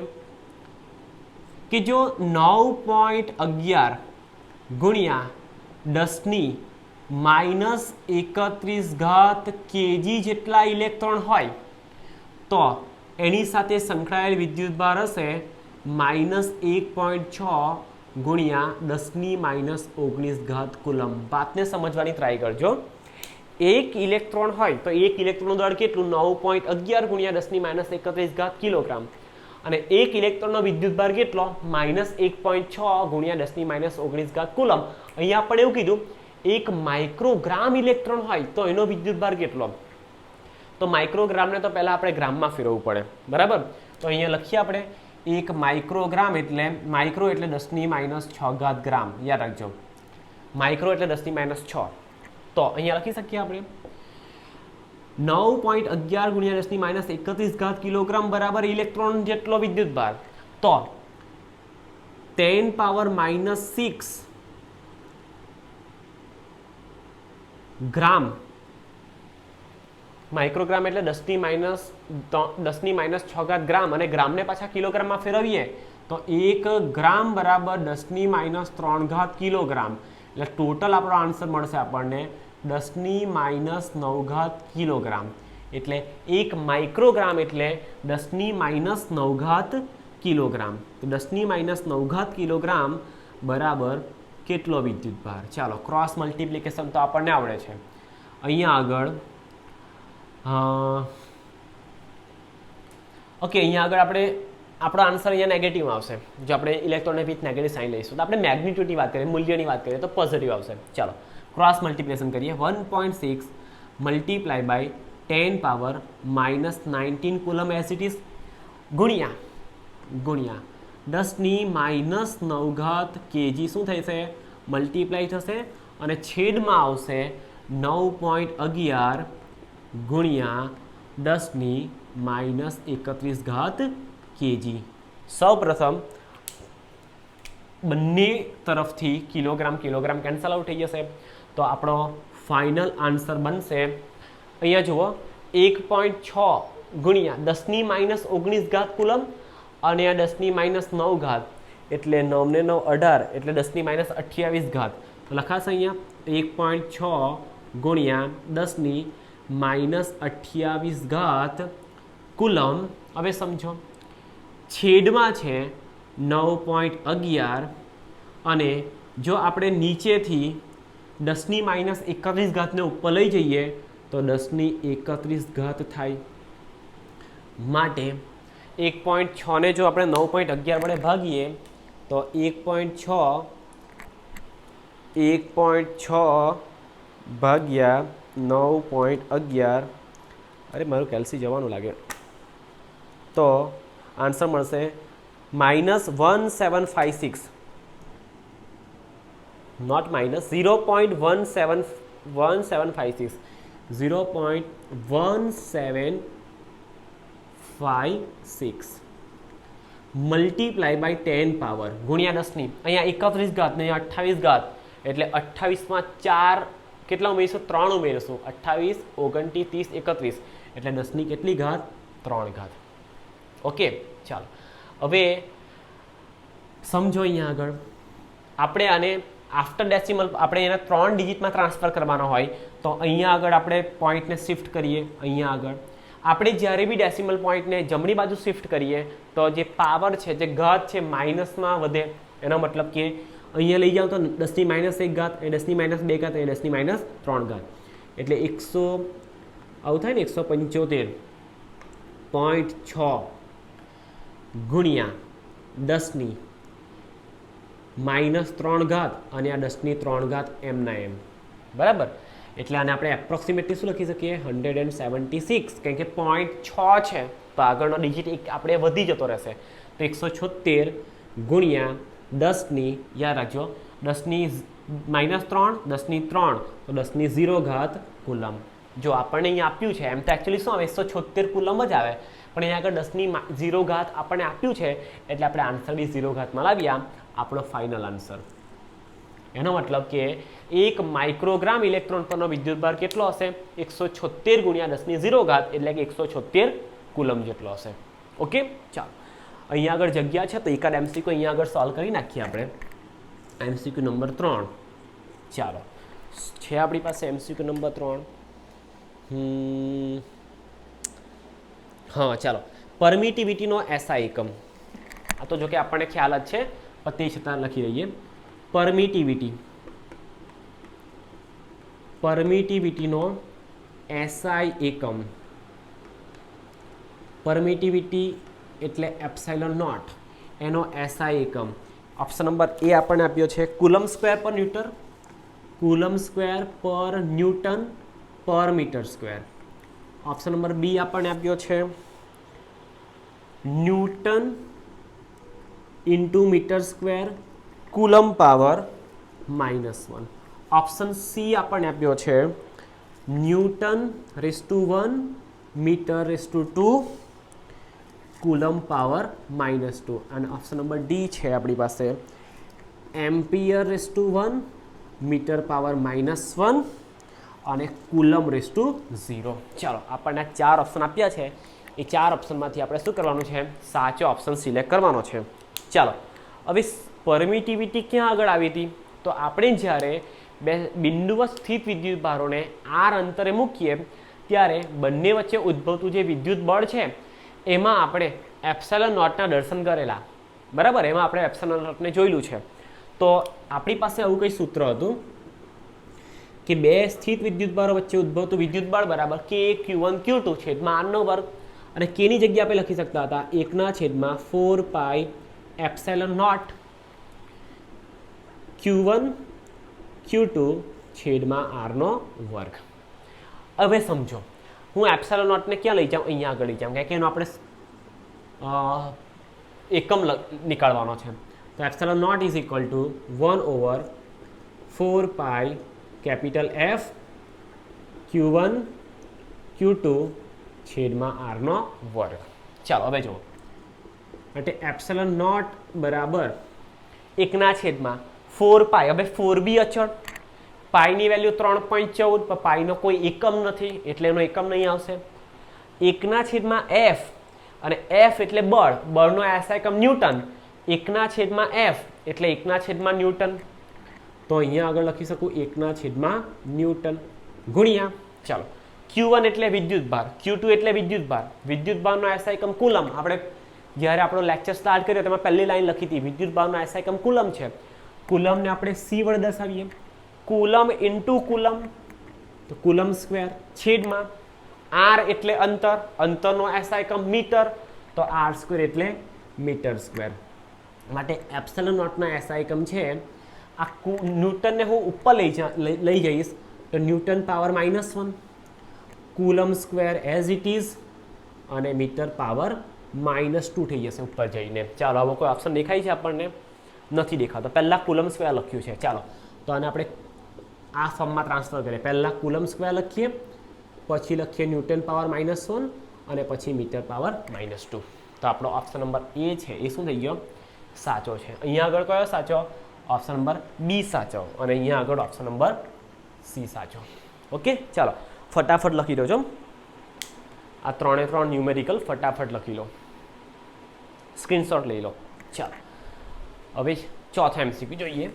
કે જો 9.11 ગુણ્યા 10⁻31 કેજી જેટલા ઇલેક્ટ્રોન હોય તો એની સાથે સંકળાયેલ વિદ્યુતભાર હશે -1.6 ગુણ્યા 10⁻19 કુલમ. વાતને સમજવાની ટ્રાય કરજો. એક ઇલેક્ટ્રોન હોય તો એક ઇલેક્ટ્રોનનું દળ કેટલું? 9.11 ગુણ્યા 10⁻31 કિલોગ્રામ. અને એક ઇલેક્ટ્રોનનો વિદ્યુતભાર કેટલો? -1.6 ગુણ્યા 10⁻19 કુલમ. અહીંયા આપણે એવું કીધું 1 માઇક્રોગ્રામ ઇલેક્ટ્રોન હોય તો એનો વિદ્યુતભાર કેટલો? તો માઇક્રોગ્રામને તો પહેલા આપણે ગ્રામમાં ફેરવવું પડે, બરાબર? તો અહીંયા લખીએ આપણે 1 માઇક્રોગ્રામ એટલે માઇક્રો એટલે 10⁻6 ગ્રામ. યાદ રાખજો, માઇક્રો એટલે 10⁻6. તો અહીંયા લખી શકીએ આપણે 9.11 ગુણ્યા 10⁻31 કિલોગ્રામ બરાબર ઇલેક્ટ્રોન જેટલો વિદ્યુતભાર. તો 10⁻6 ગ્રામ, માઇક્રોગ્રામ એટલે 10⁻6 ગ્રામ અને ગ્રામને પાછા કિલોગ્રામમાં ફેરવીએ તો 1 ગ્રામ બરાબર 10⁻³ કિલોગ્રામ. એટલે ટોટલ આપણો આન્સર મળશે આપણને 10⁻9 કિલોગ્રામ. એટલે 1 માઇક્રોગ્રામ એટલે 10⁻9 કિલોગ્રામ. તો 10⁻9 કિલોગ્રામ બરાબર કેટલો વિદ્યુતભાર? ચાલો ક્રોસ મલ્ટિપ્લિકેશન તો આપણને આવડે છે. અહીંયા આગળ ઓકે, અહીંયા આગળ આપણે આપણો આન્સર અહીંયા નેગેટિવ આવશે. જો આપણે ઇલેક્ટ્રોનને વિથ નેગેટિવ સાઇન લઈશું તો આપણે મેગ્નિટ્યુડની વાત કરીએ, મૂલ્યની વાત કરીએ તો પોઝિટિવ આવશે. ચાલો ક્રોસ મલ્ટિપ્લિકેશન કરીએ. 1.6 multiply by 10⁻−19 coulomb as it is ગુણ્યા 10⁻9 કેજી શું થશે? મલ્ટીપ્લાય થશે અને છેદમાં આવશે 9.11 ગુણ્યા 10⁻31 કેજી. સૌપ્રથમ બંને તરફથી કિલોગ્રામ કિલોગ્રામ કેન્સલ આઉટ થઈ જશે તો આપણો ફાઇનલ આન્સર બનશે અહીંયા જુઓ 1.6 ગુણ્યા 10⁻19 કુલમ અને આ 10⁻9 એટલે 9 ને 9 18 એટલે 10⁻28. તો લખાશે અહીંયા 1.6 ગુણ્યા 10⁻28 કુલમ. હવે સમજો છેદમાં છે 9.11 અને જો આપણે નીચેથી 10⁻31 ને ઉપર લઈ જઈએ તો 10⁻31 થાય. માટે 1.6 ને જો આપણે 9.11 વડે ભાગીએ તો 1.6 ભાગ્યા 9.11, અરે મારું કેલ્સી જવાનું લાગે, તો આન્સર મળશે -1756, not minus, 0.1756, 0.1756 multiply by 10 power ગુણ્યા 10ની અહીંયા 31 ને 28 એટલે 28માં 4 કેટલા ઉમેરીશું? 3 ઉમેરીશું. 28, 29, 30, 31 એટલે 10ની કેટલી ઘાત? 3 ઓકે. ચાલો હવે સમજો અહીંયા આગળ આપણે આને આફ્ટર ડેસિમલ આપણે એને 3 ડિજિટમાં ટ્રાન્સફર કરવાનો હોય તો અહીંયા આગળ આપણે પોઈન્ટને શિફ્ટ કરીએ. અહીંયા આગળ આપણે જ્યારે બી ડેસિમલ પોઈન્ટને જમણી બાજુ શિફ્ટ કરીએ તો જે પાવર છે, જે ઘાત છે, માઇનસમાં વધે. એનો મતલબ કે અહીંયા લઈ જાઓ તો 10⁻1 ઘાત, એ 10⁻2 ઘાત, એ 10⁻3 ઘાત, એટલે 100 આવું થાય ને 175.6 ગુણ્યા 10⁻3 ઘાત અને આ 10⁻3 ઘાત એમના એમ. બરાબર. એટલે આને આપણે એપ્રોક્સિમેટલી શું લખી શકીએ? 176, કારણ કે 0.6 છે તો આગળનો ડિજિટ એક આપણે વધી જતો રહેશે. તો 176 ગુણ્યા 10 યાદ રાખજો 10⁻3 10⁻3 તો 10⁻0 ઘાત કુલમ. જો આપણને અહીંયા આપ્યું છે એમ તો એકચ્યુઅલી શું આવે 176 કુલમ જ આવે, પણ અહીંયા આગળ 10⁻0 ઘાત આપણને આપ્યું છે એટલે આપણે આન્સર બી 0 ઘાતમાં લાવ્યા. આપણો ફાઇનલ આન્સર. એનો મતલબ કે 1 માઇક્રોગ્રામ ઇલેક્ટ્રોન પરનો વિદ્યુતભાર કેટલો હશે? 176 ગુણ્યા 10⁻0 ઘાત એટલે કે 176 કુલમ જેટલો હશે. ઓકે, ચાલો અહીંયા આગળ જગ્યા છે તો એકાદ એમસીક્યુ અહીંયા આગળ સોલ્વ કરી નાખીએ આપણે. MCQ number 3. ચાલો, છે આપણી પાસે એમસીક્યુ નંબર 3. હા, ચાલો. પરમિટિવિટીનો એસઆઈ એકમ. આ તો જો કે આપણને ખ્યાલ જ છે પણ તે છતાં લખી રહીએ. પરમિટિવિટીનો એસઆઈ એકમ. પરમિટિવિટી એટલે એપ્સાઇલોન નોટ, એનો એસઆઈ એકમ. ઓપ્શન નંબર એ આપણને આપ્યો છે coulomb square per newton, coulomb square per newton per metre square. Option number B આપણને આપ્યો છે newton into metre square coulomb power -1. Option C આપણને આપ્યો છે ન્યૂટન ⁻1 મીટર ⁻2 કુલમ પાવર -2. અને ઓપ્શન નંબર ડી છે આપણી પાસે એમ્પિયર ⁻1 મીટર પાવર -1 અને કુલમ ⁻0. ચાલો, આપણને 4 ઓપ્શન આપ્યા છે. એ 4 ઓપ્શનમાંથી આપણે શું કરવાનું છે? સાચો ઓપ્શન સિલેક્ટ કરવાનો છે. ચાલો, હવે પરમિટિવિટી ક્યાં આગળ આવી હતી? તો આપણે જ્યારે બે બિંદુવત સ્થિત વિદ્યુતભારોને r અંતરે મૂકીએ ત્યારે બંને વચ્ચે ઉદ્ભવતું જે વિદ્યુત બળ છે એમાં આપણે એપ્સિલોન નોટના દર્શન કરેલા. બરાબર, એમાં આપણે એપ્સિલોન નોટને જોયેલું છે. તો આપણી પાસે આવું કંઈ સૂત્ર હતું કે બે સ્થિત વિદ્યુતભારો વચ્ચે ઉદ્ભવતું વિદ્યુત બળ બરાબર k q1 q2 છેદમાં r નો વર્ગ, અને kની જગ્યા આપણે લખી શકતા હતા 1/4 પાઈ એપ્સિલોન નોટ q1 q2 છેદમાં r નો વર્ગ. હવે સમજો, હું એપ્સિલોન નોટને ક્યાં લઈ જાઉં? અહીંયા આગળ લઈ જાઉં, કારણ કે એનો આપણે એકમ નીકાળવાનો છે. તો epsilon naught is equal to 1/4 pi capital F q1 q2 છેદમાં r નો વર્ગ. ચાલો હવે જુઓ, એટલે એપ્સિલોન નોટ બરાબર 1/4 પાઈ. હવે 4b અચળ, પાઈની વેલ્યુ 3.14, પણ પાઈનો કોઈ એકમ નથી એટલે એનો એકમ નહીં આવશે. 1/f, અને f એટલે બળ, બળનો એસઆઈ એકમ ન્યૂટન. 1/f એટલે 1/ન્યૂટન. તો અહીંયા આગળ લખી શકું 1/ન્યૂટન ગુણ્યા, ચાલો, q1 એટલે વિદ્યુતભાર, q2 એટલે વિદ્યુતભાર. વિદ્યુતભારનો એસઆઈ એકમ કુલમ. આપણે જ્યારે આપણો લેક્ચર સ્ટાર્ટ કર્યો તેમાં પહેલી લાઈન લખી હતી વિદ્યુતભારનો એસઆઈ એકમ કુલમ છે. કુલમને આપણે c વડે દર્શાવીએ, કુલમ ઇન્ટુ કુલમ, તો કુલમ સ્ક્વેર છેદમાં r એટલે અંતર, અંતરનો એસઆઈ એકમ મીટર, તો r સ્ક્વેર એટલે મીટર સ્ક્વેર. માટે એપ્સિલોન નોટના એસઆઈ એકમ છે આ ન્યૂટનને હું ઉપર લઈ જઈશ તો newton power -1, coulomb square as it is, અને મીટર પાવર -2 થઈ જશે ઉપર જઈને. ચાલો, આવો કોઈ ઓપ્શન દેખાય છે આપણને? નથી દેખાતો. પહેલાં કુલમ સ્ક્વેર લખ્યું છે. ચાલો, તો આને આપણે આ ફોર્મમાં ટ્રાન્સફર કરીએ. પહેલાં કુલમ સ્ક્વેર લખીએ, પછી લખીએ ન્યૂટન પાવર -1 અને પછી મીટર પાવર -2. તો આપણો ઓપ્શન નંબર એ છે એ શું થઈ ગયો? સાચો છે. અહીંયા આગળ કયો સાચો? ઓપ્શન નંબર બી સાચો, અને અહીંયા આગળ ઓપ્શન નંબર સી સાચો. ઓકે, ચાલો ફટાફટ લખી દો છો. આ 3 ન્યુમેરિકલ ફટાફટ લખી લો, સ્ક્રીનશોટ લઈ લો. ચાલો, હવે ચોથા એમસીક્યુ જોઈએ.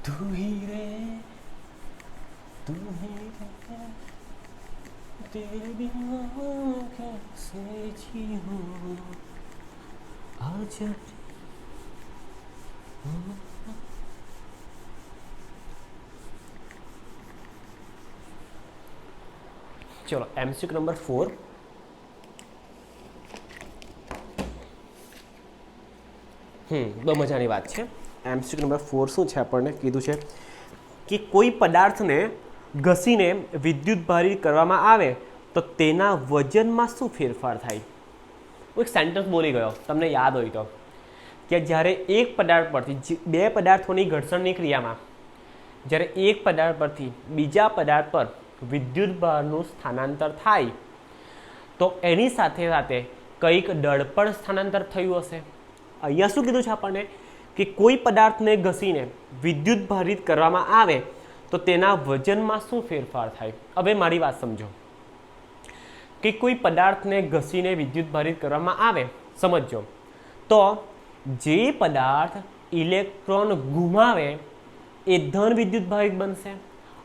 तू ही रे तेरे बिना कैसे जीऊं आज। चलो एमसीक्यू नंबर 4। બહુ મજાની વાત છે। એમસીક્યુ નંબર 4 શું છે? આપણને કીધું છે કે કોઈ પદાર્થને ઘસીને વિદ્યુતભારિત કરવામાં આવે તો તેના વજનમાં શું ફેરફાર થાય? હું એક સેન્ટેન્સ બોલી ગયો, તમને યાદ હોય તો, કે જ્યારે એક પદાર્થ પરથી બે પદાર્થોની ઘર્ષણની ક્રિયામાં જ્યારે એક પદાર્થ પરથી બીજા પદાર્થ પર વિદ્યુતભારનું સ્થાનાંતર થાય તો એની સાથે સાથે કંઈક દળ પણ સ્થાનાંતર થયું હશે। અહીંયા શું કીધું છે આપણને કે કોઈ પદાર્થને ઘસીને વિદ્યુતભારિત કરવામાં આવે તો તેના વજનમાં શું ફેરફાર થાય? હવે મારી વાત સમજો કે કોઈ પદાર્થને ઘસીને વિદ્યુતભારિત કરવામાં આવે, સમજો તો જે પદાર્થ ઇલેક્ટ્રોન ગુમાવે એ ધન વિદ્યુતભારિત બનશે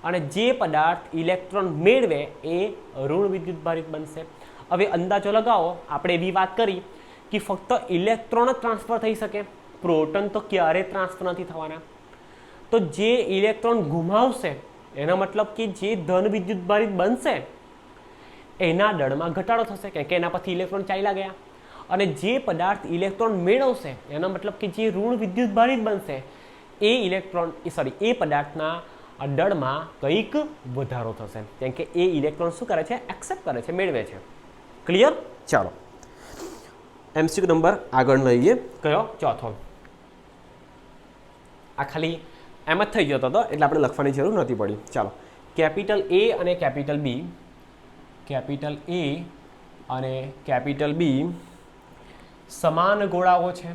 અને જે પદાર્થ ઇલેક્ટ્રોન મેળવે એ ઋણ વિદ્યુતભારિત બનશે। હવે અંદાજો લગાવો, આપણે એવી વાત કરી કે ફક્ત ઇલેક્ટ્રોન જ ટ્રાન્સફર થઈ શકે, પ્રોટોન તો ક્યારેય ટ્રાન્સફર નથી થવાના। તો જે ઇલેક્ટ્રોન ગુમાવશે એનો મતલબ કે જે ધન વિદ્યુતભારિત બનશે એના દળમાં ઘટાડો થશે, કારણ કે એના પરથી ઇલેક્ટ્રોન ચાલ્યા ગયા। અને જે પદાર્થ ઇલેક્ટ્રોન મેળવશે એનો મતલબ કે જે ઋણ વિદ્યુતભારિત બનશે એ પદાર્થના દળમાં કંઈક વધારો થશે, કેમ કે એ ઇલેક્ટ્રોન શું કરે છે? એક્સેપ્ટ કરે છે, મેળવે છે। ક્લિયર? ચાલો એમસીક્યુ નંબર આગળ લઈએ। કયો? ચોથો। આ ખાલી એમ જ થઈ જતો હતો એટલે આપણે લખવાની જરૂર નથી પડી। ચાલો, કેપિટલ એ અને કેપિટલ બી, કેપિટલ એ અને કેપિટલ બી સમાન ગોળાઓ છે।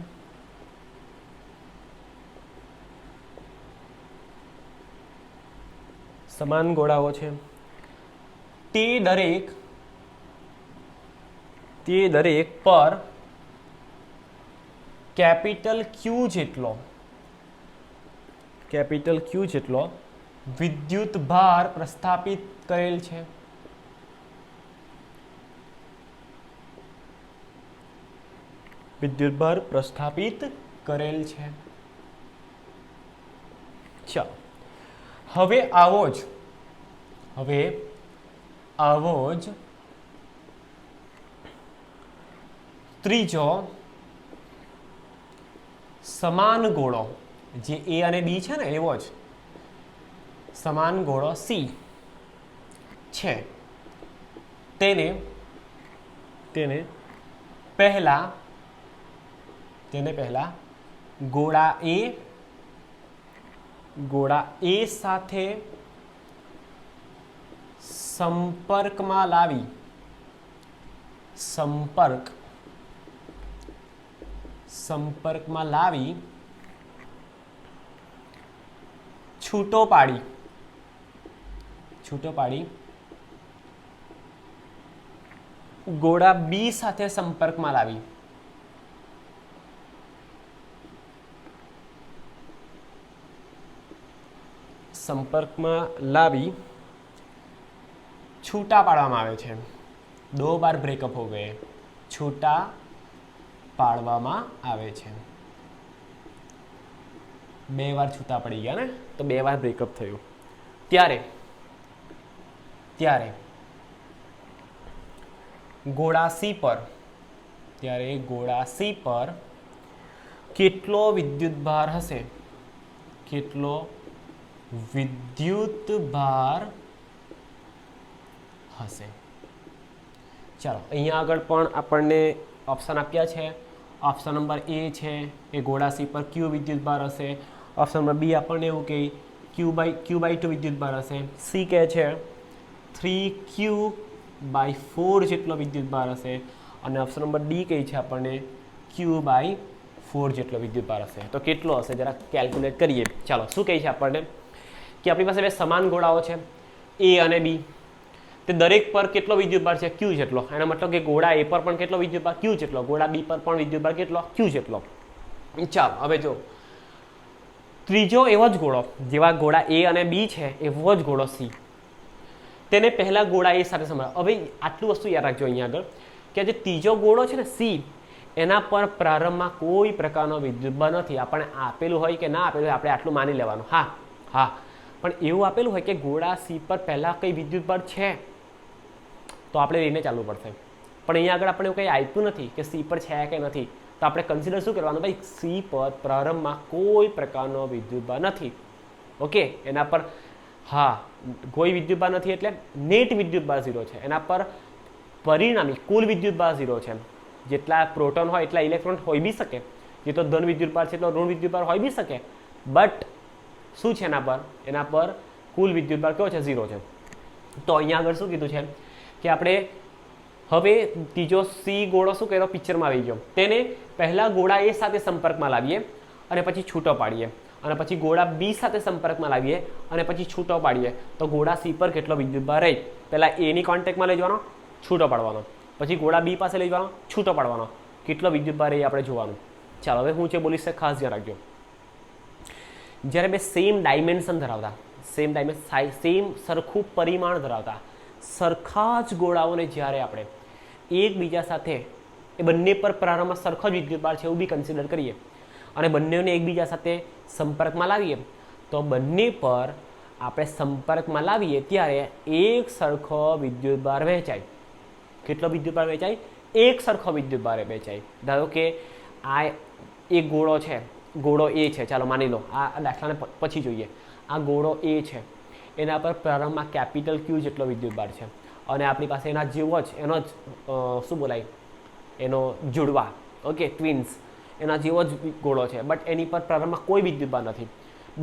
સમાન ગોળાઓ છે। તે દરેક પર કેપિટલ ક્યુ જેટલો વિદ્યુત ભાર પ્રસ્થાપિત કરેલ છે। વિદ્યુતભાર પ્રસ્થાપિત કરેલ છે। ચાલો, હવે આવો જ ત્રીજો સમાન ગોળો, જે એ અને બી છે ને એવો જ સમાન ગોળો સી છે, તેને પહેલા ગોળા એ સાથે સંપર્કમાં લાવી છૂટો પાડી ગોળા બી સાથે સંપર્કમાં લાવી छूटा पाड़वामां आवे छे। 2 बार ब्रेकअप हो गए, छूटा पाड़वामां आवे छे। 2 बार छूटा पड़ी गया ने तो 2 बार ब्रेकअप थयुं। त्यारे गोळा सी पर केटलो विद्युत भार हशे? केटलो विद्युत भार हशे? चलो अहींया आगळ पण आपणने ऑप्शन आप्या छे। ऑप्शन नंबर ए छे ए गोळा सी पर क्यू विद्युत भार हशे। ऑप्शन नंबर बी आपणने एवुं कहे Q/2 विद्युत भार हशे। सी कहे छे 3Q/4 जेटलो विद्युत भार हशे અને ऑप्शन नंबर डी कहे छे आपणने Q/4 जेटलो विद्युत भार हशे। तो केटलो हशे जरा केल्क्युलेट करीए। चलो शुं कहे छे आपणने कि आपणी पासे 2 समान गोळाओ छे ए અને बी, ते दरेक पर केटलो विद्युत भार छे? Q जेटलो। एनो मतलब कि गोळा ए पर पण केटलो विद्युत भार? Q जेटलो। गोळा बी पर पण विद्युत भार केटलो? Q जेटलो। चालो हवे जो ત્રીજો એવો જ ગોળો, જેવા ગોળા એ અને બી છે એવો જ ગોળો સી, તેને પહેલા ગોળા એ સાથે સંભાળ. હવે આટલું વસ્તુ યાદ રાખજો અહીંયા આગળ કે જે ત્રીજો ગોળો છે ને સી, એના પર પ્રારંભમાં કોઈ પ્રકારનો વિદ્યુતભાર નથી. આપણે આપેલું હોય કે ના આપેલું હોય આપણે આટલું માની લેવાનું. હા, પણ એવું આપેલું હોય કે ગોળા સી પર પહેલાં કંઈ વિદ્યુતભાર છે તો આપણે લઈને ચાલવું પડશે. પણ અહીંયા આગળ આપણે એવું કંઈ આપ્યું નથી કે સી પર છે કે નથી, તો આપણે કન્સિડર શું કરવાનું? ભાઈ સી પર પ્રારંભમાં કોઈ પ્રકારનો વિદ્યુતભાર નથી. ઓકે, એના પર કોઈ વિદ્યુતભાર નથી એટલે નેટ વિદ્યુતભાર 0 છે. એના પર પરિણામી કુલ વિદ્યુતભાર 0 છે. જેટલા પ્રોટોન હોય એટલા ઇલેક્ટ્રોન હોઈ બી શકે, જે તો ધન વિદ્યુતભાર છે એટલો ઋણ વિદ્યુતભાર હોઈ બી શકે, બટ શું છે એના પર કુલ વિદ્યુતભાર કેવો છે? 0 છે. તો અહીંયા આગળ શું કીધું છે કે આપણે હવે ત્રીજો સી ગોળો શું કર્યો? પિક્ચરમાં આવી ગયો. તેને પહેલા ગોળા એ સાથે સંપર્કમાં લાવીએ અને પછી છૂટો પાડીએ, અને પછી ગોળા બી સાથે સંપર્કમાં લાવીએ અને પછી છૂટો પાડીએ, તો ગોળા સી પર કેટલો વિદ્યુતભાર રહે? પહેલા એની કોન્ટેક્ટમાં લઈ જવાનો, છૂટો પાડવાનો, પછી ગોળા બી પાસે લઈ જવાનો, છૂટો પાડવાનો, કેટલો વિદ્યુતભાર રહે આપણે જોવાનું. ચાલો હવે હું જે બોલીશ ખાસ ધ્યાન રાખજો. જ્યારે બે સેમ ડાયમેન્શન ધરાવતા, સેમ સરખું પરિમાણ ધરાવતા સરખા જ ગોળાઓને જ્યારે આપણે એકબીજા સાથે એ બંને પર પ્રારંભમાં સરખો જ વિદ્યુતભાર છે એવું બી કન્સિડર કરીએ અને બંનેને એકબીજા સાથે સંપર્કમાં લાવીએ, તો બંને પર આપણે સંપર્કમાં લાવીએ ત્યારે એક સરખો વિદ્યુતભાર વહેંચાય. કેટલો વિદ્યુતભાર વહેંચાય? એક સરખો વિદ્યુતભાર વહેંચાય. ધારો કે આ એક ગોળો છે, ગોળો એ છે, ચાલો માની લો, આ દાખલાને પછી જોઈએ. આ ગોળો એ છે, એના પર પ્રારંભમાં કેપિટલ ક્યુ જેટલો વિદ્યુતભાર છે અને આપણી પાસે એના જેવો જ એનો જ શું બોલાય, એનો જુડવા, ઓકે, ટ્વિન્સ, એના જેવો જ ગોળો છે, બટ એની પર પ્રારંભમાં કોઈ વિદ્યુતભાર નથી.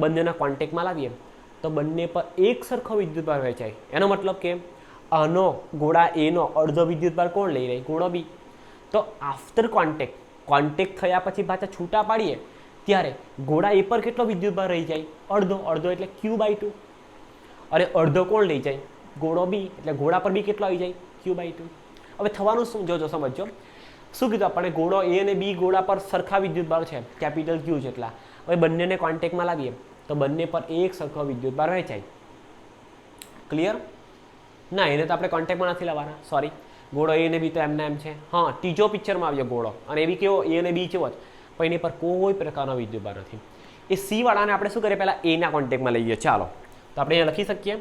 બંનેના કોન્ટેક્ટમાં લાવીએ તો બંને પર એક સરખો વિદ્યુતભાર વહેંચાય. એનો મતલબ કે આનો ગોળા એનો અડધો વિદ્યુતભાર કોણ લઈ રહી? ગોળો બી. તો આફ્ટર કોન્ટેક્ટ થયા પછી પાછા છૂટા પાડીએ ત્યારે ગોળા એ પર કેટલો વિદ્યુતભાર રહી જાય? અડધો એટલે Q/2. અને અડધો કોણ લઈ જાય? ગોળો બી. એટલે ગોળા પર બી કેટલો આવી જાય? Q/2. હવે થવાનું શું? જોજો, સમજો. શું કીધું આપણે? ગોળો એ અને બી ગોળા પર સરખા વિદ્યુતભાર છે, કેપિટલ ક્યુ જેટલા. હવે બંનેને કોન્ટેક્ટમાં લાવીએ તો બંને પર એક સરખો વિદ્યુતભાર વહેંચાય. ક્લિયર? ના, એને તો આપણે કોન્ટેક્ટમાં નથી લાવવાના, સોરી. ગોળો એ અને બી તો એમના એમ છે. હા, ત્રીજો પિક્ચરમાં આવ્યો ગોળો, અને એવી કેવો? એ અને બી કેવો જ, પણ એની પર કોઈ પ્રકારનો વિદ્યુતભાર નથી. એ સી વાળાને આપણે શું કરીએ? પહેલાં એના કોન્ટેક્ટમાં લઈએ. ચાલો, તો આપણે અહીંયા લખી શકીએ.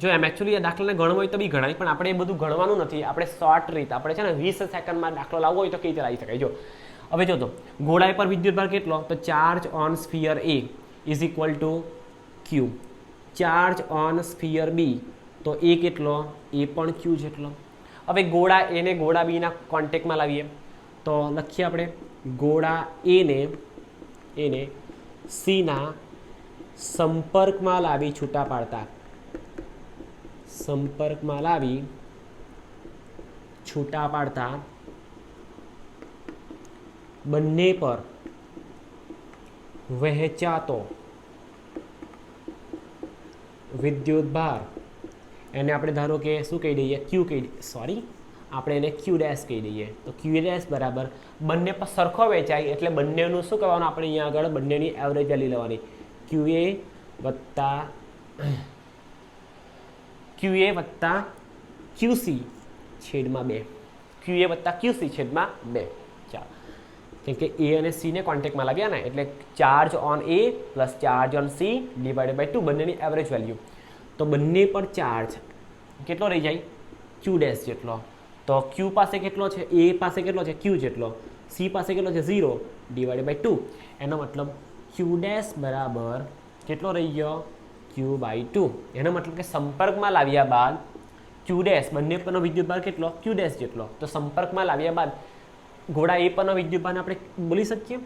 જો એમ એકચ્યુઅલી આ દાખલાને ગણવો હોય તો બી ગણાય, પણ આપણે એ બધું ગણવાનું નથી. આપણે શોર્ટ રીત, આપણે છે ને 20 સેકન્ડમાં દાખલો લાવવો હોય તો કઈ રીતે લાવી શકાય. જો હવે જો તો ગોળા પર વિદ્યુતભાર કેટલો? તો charge on sphere A is equal to Q. Charge on sphere B તો એ કેટલો? એ પણ ક્યુ જેટલો. હવે ગોળા એને ગોળા બીના કોન્ટેક્ટમાં લાવીએ તો લખીએ આપણે ગોળા એને સીના સંપર્કમાં લાવી છૂટા પાડતા, સંપર્કમાં લાવી છૂટા પાડતા બંને પર વહેંચાતો વિદ્યુતભાર એને આપણે ધારો કે શું કહી દઈએ? ક્યુ કહી દઈએ, સોરી, આપણે એને ક્યુ ડેશ કહી દઈએ. તો ક્યુ ડેશ બરાબર બંને પર સરખો વહેંચાય એટલે બંનેનું શું કરવાનું? આપણે અહીંયા આગળ બંનેની એવરેજ વેલ્યુ લેવાની. QA વત્તા QC છેદમાં 2. QA વત્તા QC છેદમાં 2. ચાલો, કેમ કે એ અને સી ને કોન્ટેક્ટમાં લાવ્યા ને, એટલે charge on A plus charge on C divided by 2 બંનેની એવરેજ વેલ્યુ. તો બંને પર ચાર્જ કેટલો રહી જાય? Q ડેશ જેટલો. તો Q પાસે કેટલો છે? A પાસે કેટલો છે? Q જેટલો. C પાસે કેટલો છે? 0 ડિવાઇડેડ બાય 2. એનો મતલબ Q ડેશ બરાબર કેટલો રહી ગયો? Q/2. એનો મતલબ કે સંપર્કમાં લાવ્યા બાદ Q ડેશ બંને પરનો વિદ્યુતભાર કેટલો? Q ડેશ જેટલો. તો સંપર્કમાં લાવ્યા બાદ ગોળા એ પરનો વિદ્યુતભારને આપણે બોલી શકીએ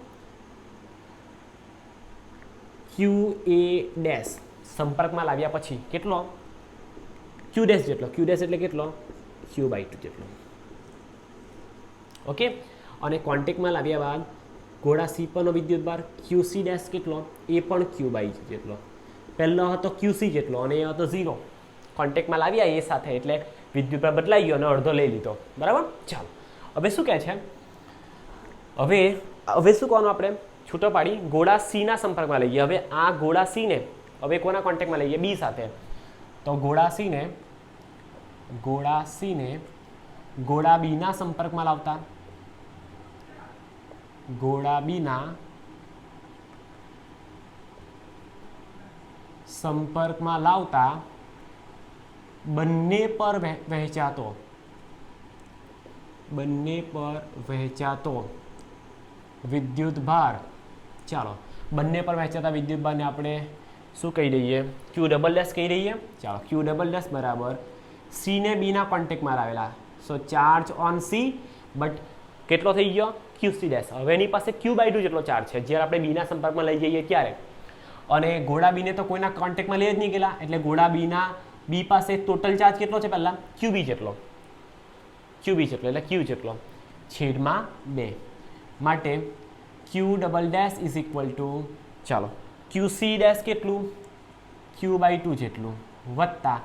QA ડેશ. સંપર્કમાં લાવ્યા પછી કેટલો? Q ડેશ જેટલો. Q ડેશ એટલે કેટલો? Q/2 જેટલો. ઓકે, અને કોન્ટેક્ટમાં લાવ્યા બાદ ગોળા સી પરનો વિદ્યુતભાર QC ડેશ કેટલો? એ પણ Q/2 જેટલો. પહેલો હતો QC જેટલો અને એ હતો 0. કોન્ટેક્ટમાં લાવ્યા એ સાથે એટલે વિદ્યુતભાર બદલાઈ ગયો અને અડધો લઈ લીધો. બરાબર? ચાલો, હવે શું કહે છે? હવે શું કહેવાનું આપણે? છૂટો પાડી ગોળા સીના સંપર્કમાં લઈએ. હવે આ ગોળા સીને હવે કોના કોન્ટેક્ટમાં લઈએ? બી સાથે. તો ગોળા સીને ગોળા બીના સંપર્કમાં લાવતા, ગોળા બીના સંપર્કમાં લાવતા બંને પર વહેંચાતો વિદ્યુત ભાર, ચાલો બંને પર વહેંચાતા વિદ્યુત ભારને આપણે શું કહી દઈએ? ક્યુ ડબલ ડેશ કહી દઈએ. ચાલો ક્યુ ડબલ ડેશ બરાબર સી ને બીના કોન્ટેક્ટમાં લાવેલા, સો ચાર્જ ઓન સી બટ કેટલો થઈ ગયો? ક્યુ સી ડેશ. હવે એની પાસે Q/2 જેટલો ચાર્જ છે જ્યારે આપણે બીના સંપર્કમાં લઈ જઈએ ત્યારે, અને ગોળા બીને તો કોઈના કોન્ટેક્ટમાં લઈ જ નહીં ગયેલા, એટલે ગોળા બી પાસે ટોટલ ચાર્જ કેટલો છે? પહેલાં QB જેટલો એટલે Q જેટલો છેદમાં 2, માટે Q double dash is equal two, ચાલો QC ડેશ કેટલું? Q/2 જેટલું વત્તા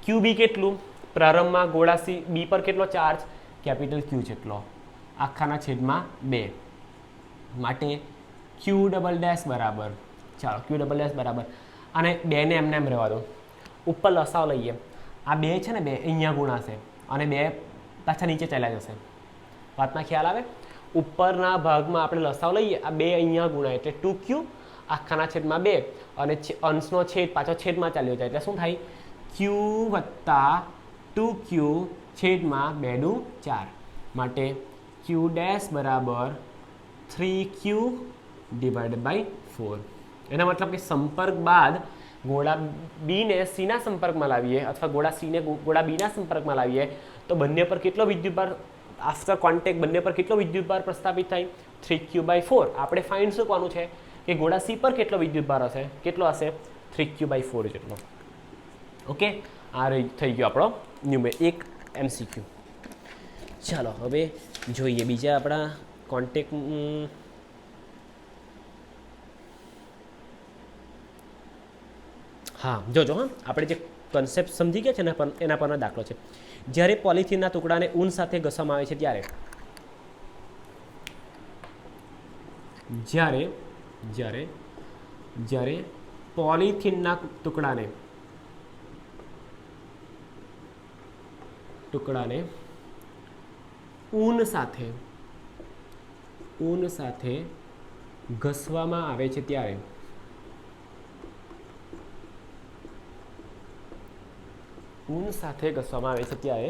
QB કેટલું? પ્રારંભમાં ગોળા બી પર કેટલો ચાર્જ? કેપિટલ Q જેટલો આખાના છેદમાં 2, માટે Q ડબલ ડેશ બરાબર, ચાલો Q ડબલ ડેશ બરાબર, અને 2 ને એમને એમ રહેવા દો. ઉપર લસાવ લઈએ, આ 2 છે ને 2 અહીંયા ગુણાશે અને 2 પાછા નીચે ચાલ્યા જશે. વાતમાં ખ્યાલ આવે? ઉપરના ભાગમાં આપણે લસાવ લઈએ, આ 2 અહીંયા ગુણાય એટલે 2Q આખાના છેદમાં 2, અને અંશનો છેદ પાછો છેદમાં ચાલ્યો જાય એટલે શું થાય? Q વત્તા 2Q છેદમાં 2 દુ 4, માટે Q ડેશ બરાબર 3Q ડિવાઇડેડ બાય 4. એના મતલબ કે સંપર્ક બાદ ગોળા બીને સીના સંપર્કમાં લાવીએ અથવા ગોળા સીને ગોળા બીના સંપર્કમાં લાવીએ તો બંને પર કેટલો વિદ્યુતભાર આફ્ટર કોન્ટેક્ટ બંને પર કેટલો વિદ્યુતભાર પ્રસ્થાપિત થાય? 3Q/4. આપણે ફાઇન્ડ શું કરવાનું છે કે ગોળા સી પર કેટલો વિદ્યુતભાર હશે? કેટલો હશે? 3Q/4 જેટલો. ઓકે, આ થઈ ગયો આપણો એક MCQ. ચાલો હવે જોઈએ બીજા આપણા કોન્ટેક્ટ. હા જોજો, હા આપણે જે કન્સેપ્ટ સમજી ગયા છે એના પરનો દાખલો છે. જ્યારે પોલિથીનના ટુકડાને ઊન સાથે ઘસવામાં આવે છે ત્યારે જ્યારે પોલિથીનના ટુકડાને ઊન સાથે ઘસવામાં આવે છે ત્યારે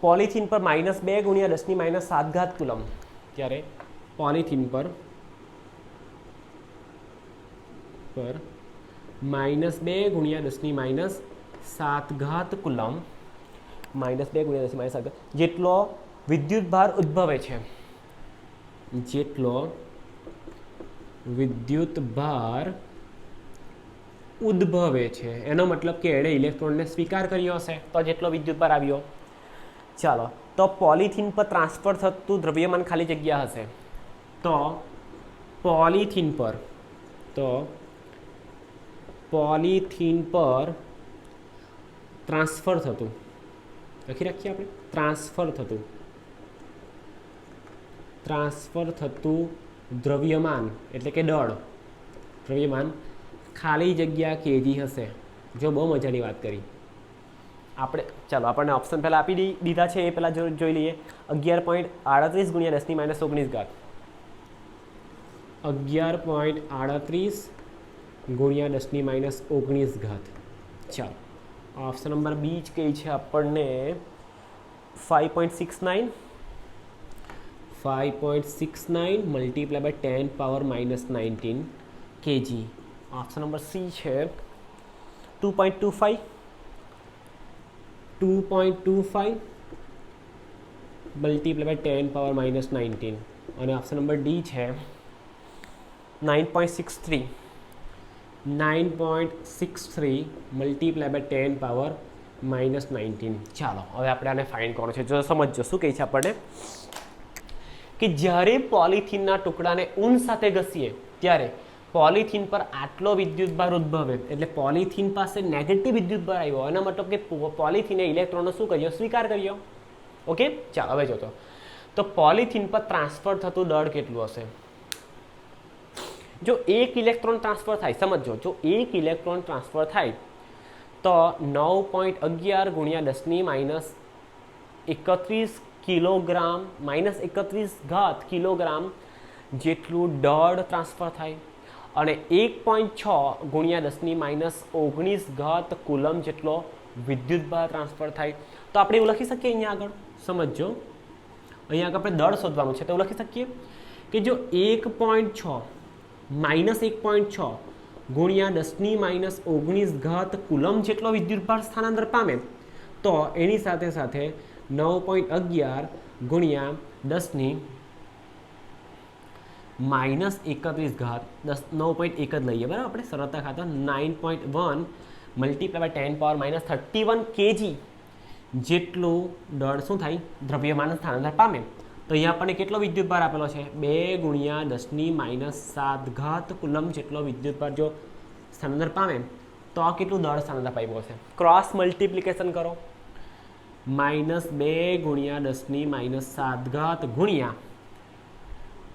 પોલિથીન પર -2 × 10⁻⁷ કુલમ, ત્યારે પોલિથીન પર -2 × 10⁻⁷ કુલમ જેટલો વિદ્યુતભાર ઉદ્ભવે છે, એનો મતલબ કે એણે ઇલેક્ટ્રોનને સ્વીકાર કર્યો હશે તો જેટલો વિદ્યુતભાર આવ્યો. ચાલો, તો પોલિથીન પર ટ્રાન્સફર થતું દ્રવ્યમાન ખાલી જગ્યા હશે, તો પોલિથીન પર ટ્રાન્સફર થતું, લખી રાખીએ આપણે, ટ્રાન્સફર થતું દ્રવ્યમાન એટલે કે દળ, દ્રવ્યમાન ખાલી જગ્યા kg હશે. જો બહુ મજાની વાત કરી આપણે. ચાલો આપણને ઓપ્શન પહેલાં આપી દીધા છે, એ પહેલાં જોઈ લઈએ. 11.38 × 10⁻19 ઘાત, 11.38 × 10⁻19 ઘાત. ચાલો ઓપ્શન નંબર બી જ કહી છે આપણને 5.69 multiply by 10⁻−19 kg. Option number C છે 2.25 મલ્ટીપ્લાય બાય 10⁻−19, અને ઓપ્શન નંબર ડી છે 9.63 મલ્ટીપ્લાય બાય 10⁻−19. ચાલો હવે આપણે આને ફાઇન્ડ કરવાનું છે. જો સમજો શું કહે છે આપણને કે જ્યારે પોલિથીનના ટુકડાને ઊન સાથે ઘસીએ ત્યારે પોલિથીન પર આટલો વિદ્યુતભાર ઉદ્ભવે, એટલે પોલિથીન પાસે નેગેટિવ વિદ્યુતભાર આવ્યો, એનો મતલબ કે પોલિથીને ઇલેક્ટ્રોનનો શું કર્યો? સ્વીકાર કર્યો. ઓકે, ચાલો હવે જોતો. તો પોલિથીન પર ટ્રાન્સફર થતું દળ કેટલું હશે? જો એક ઇલેક્ટ્રોન ટ્રાન્સફર થાય, સમજો, જો એક ઇલેક્ટ્રોન ટ્રાન્સફર થાય તો 9.11 ગુણ્યા 10⁻31 કિલોગ્રામ -31 કિલોગ્રામ જેટલું દળ ટ્રાન્સફર થાય અને 1.6 ગુણ્યા 10⁻19 કુલમ જેટલો વિદ્યુતભાર ટ્રાન્સફર થાય. તો આપણે એવું લખી શકીએ અહીંયા આગળ, સમજો, અહીંયા આગળ આપણે દળ શોધવાનું છે તો એવું લખી શકીએ કે જો 1.6 -1.6 ગુણ્યા 10⁻19 કુલમ જેટલો વિદ્યુતભાર સ્થાનાંતર પામે તો એની સાથે સાથે 9.11 ગુણ્યા 10⁻31 9.1 જ લઈએ, બરાબર, આપણે સરળતા ખાતર 9.1 મલ્ટીપ્લાય બાય 10⁻31 kg જેટલું દળ શું થાય? દ્રવ્યમાન સ્થાનાંતર પામે. તો અહીંયા આપણને કેટલો વિદ્યુતભાર આપેલો છે? 2 ગુણ્યા 10⁻7 કુલમ જેટલો વિદ્યુતભાર જો સ્થાનાંતર પામે તો આ કેટલું દળ સ્થાનાંતર પામ્યું હશે? ક્રોસ મલ્ટિપ્લિકેશન કરો. -2 ગુણ્યા 10⁻7 ગુણ્યા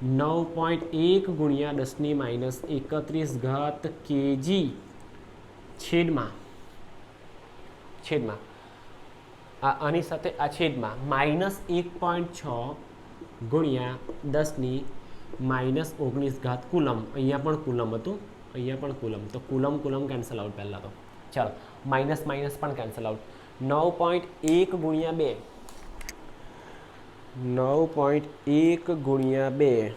9.1 ગુણ્યા 10⁻31 kg છેદમાં આની સાથે આ છેદમાં -1.6 ગુણ્યા 10⁻19 કુલમ. અહીંયા પણ કુલમ હતું, અહીંયા પણ કુલમ, તો કુલમ કેન્સલ આઉટ પહેલાં તો. ચાલો, માઇનસ પણ કેન્સલ આઉટ. 9.1 ગુણ્યા 2 9.1 ગુણ્યા 2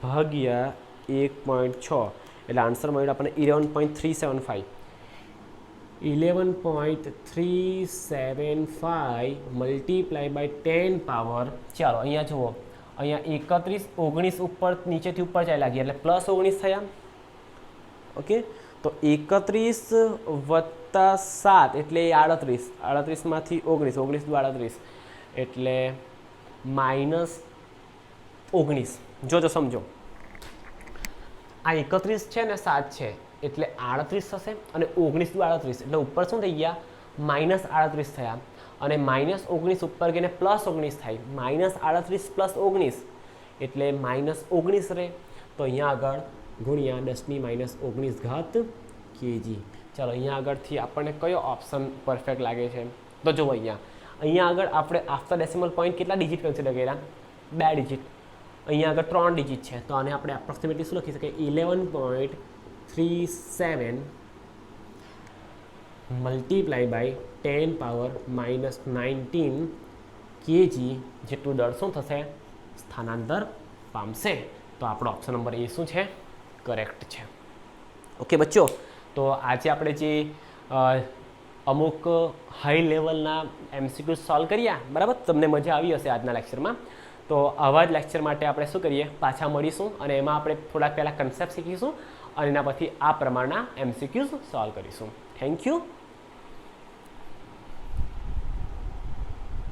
ભાગ્યા 1.6 એટલે આન્સર મળ્યો આપણને 11.375 મલ્ટીપ્લાય બાય 10 પાવર. ચાલો અહીંયા જુઓ, અહીંયા 31 19 ઉપર નીચેથી ઉપર ચાલ્યા ગયા એટલે +19 થયા. ઓકે, તો 31 વત્તા 7 એટલે 38, 38માંથી 19, 19 × 38 એટલે -19. જોજો, સમજો, આ 31 છે ને 7 છે એટલે 38 થશે અને 19 × 38 એટલે ઉપર શું થઈ ગયા? -38 થયા અને -19 ઉપર ગઈને +19 થાય. -38 + 19 એટલે -19 રહે. તો અહીંયા આગળ ગુણ્યા 10⁻19 kg. ચાલો, અહીંયા આગળથી આપણને કયો ઓપ્શન પરફેક્ટ લાગે છે? તો જુઓ, અહીંયા આગળ આપણે આફ્ટર ડેસિમલ પોઈન્ટ કેટલા ડિજિટ કન્સિડર કર્યા? 2 ડિજિટ. અહીંયા આગળ 3 ડિજિટ છે તો આને આપણે એપ્રોક્સિમેટલી શું લખી શકીએ? 11.37 મલ્ટીપ્લાય બાય 10 પાવર -19 kg જેટલું દળ શું થશે? સ્થાનાંતર પામશે. તો આપણો ઓપ્શન નંબર એ શું છે? કરેક્ટ છે. ઓકે બચ્ચો, તો આજે આપણે જે અમુક હાઈ લેવલના MCQ સોલ્વ કર્યા, બરાબર, તમને મજા આવી હશે આજના લેક્ચરમાં. તો આવા જ લેક્ચર માટે આપણે શું કરીએ? પાછા મળીશું અને એમાં આપણે થોડાક પહેલાં કન્સેપ્ટ શીખીશું અને એના પછી આ પ્રમાણના MCQs સોલ્વ કરીશું. Thank you.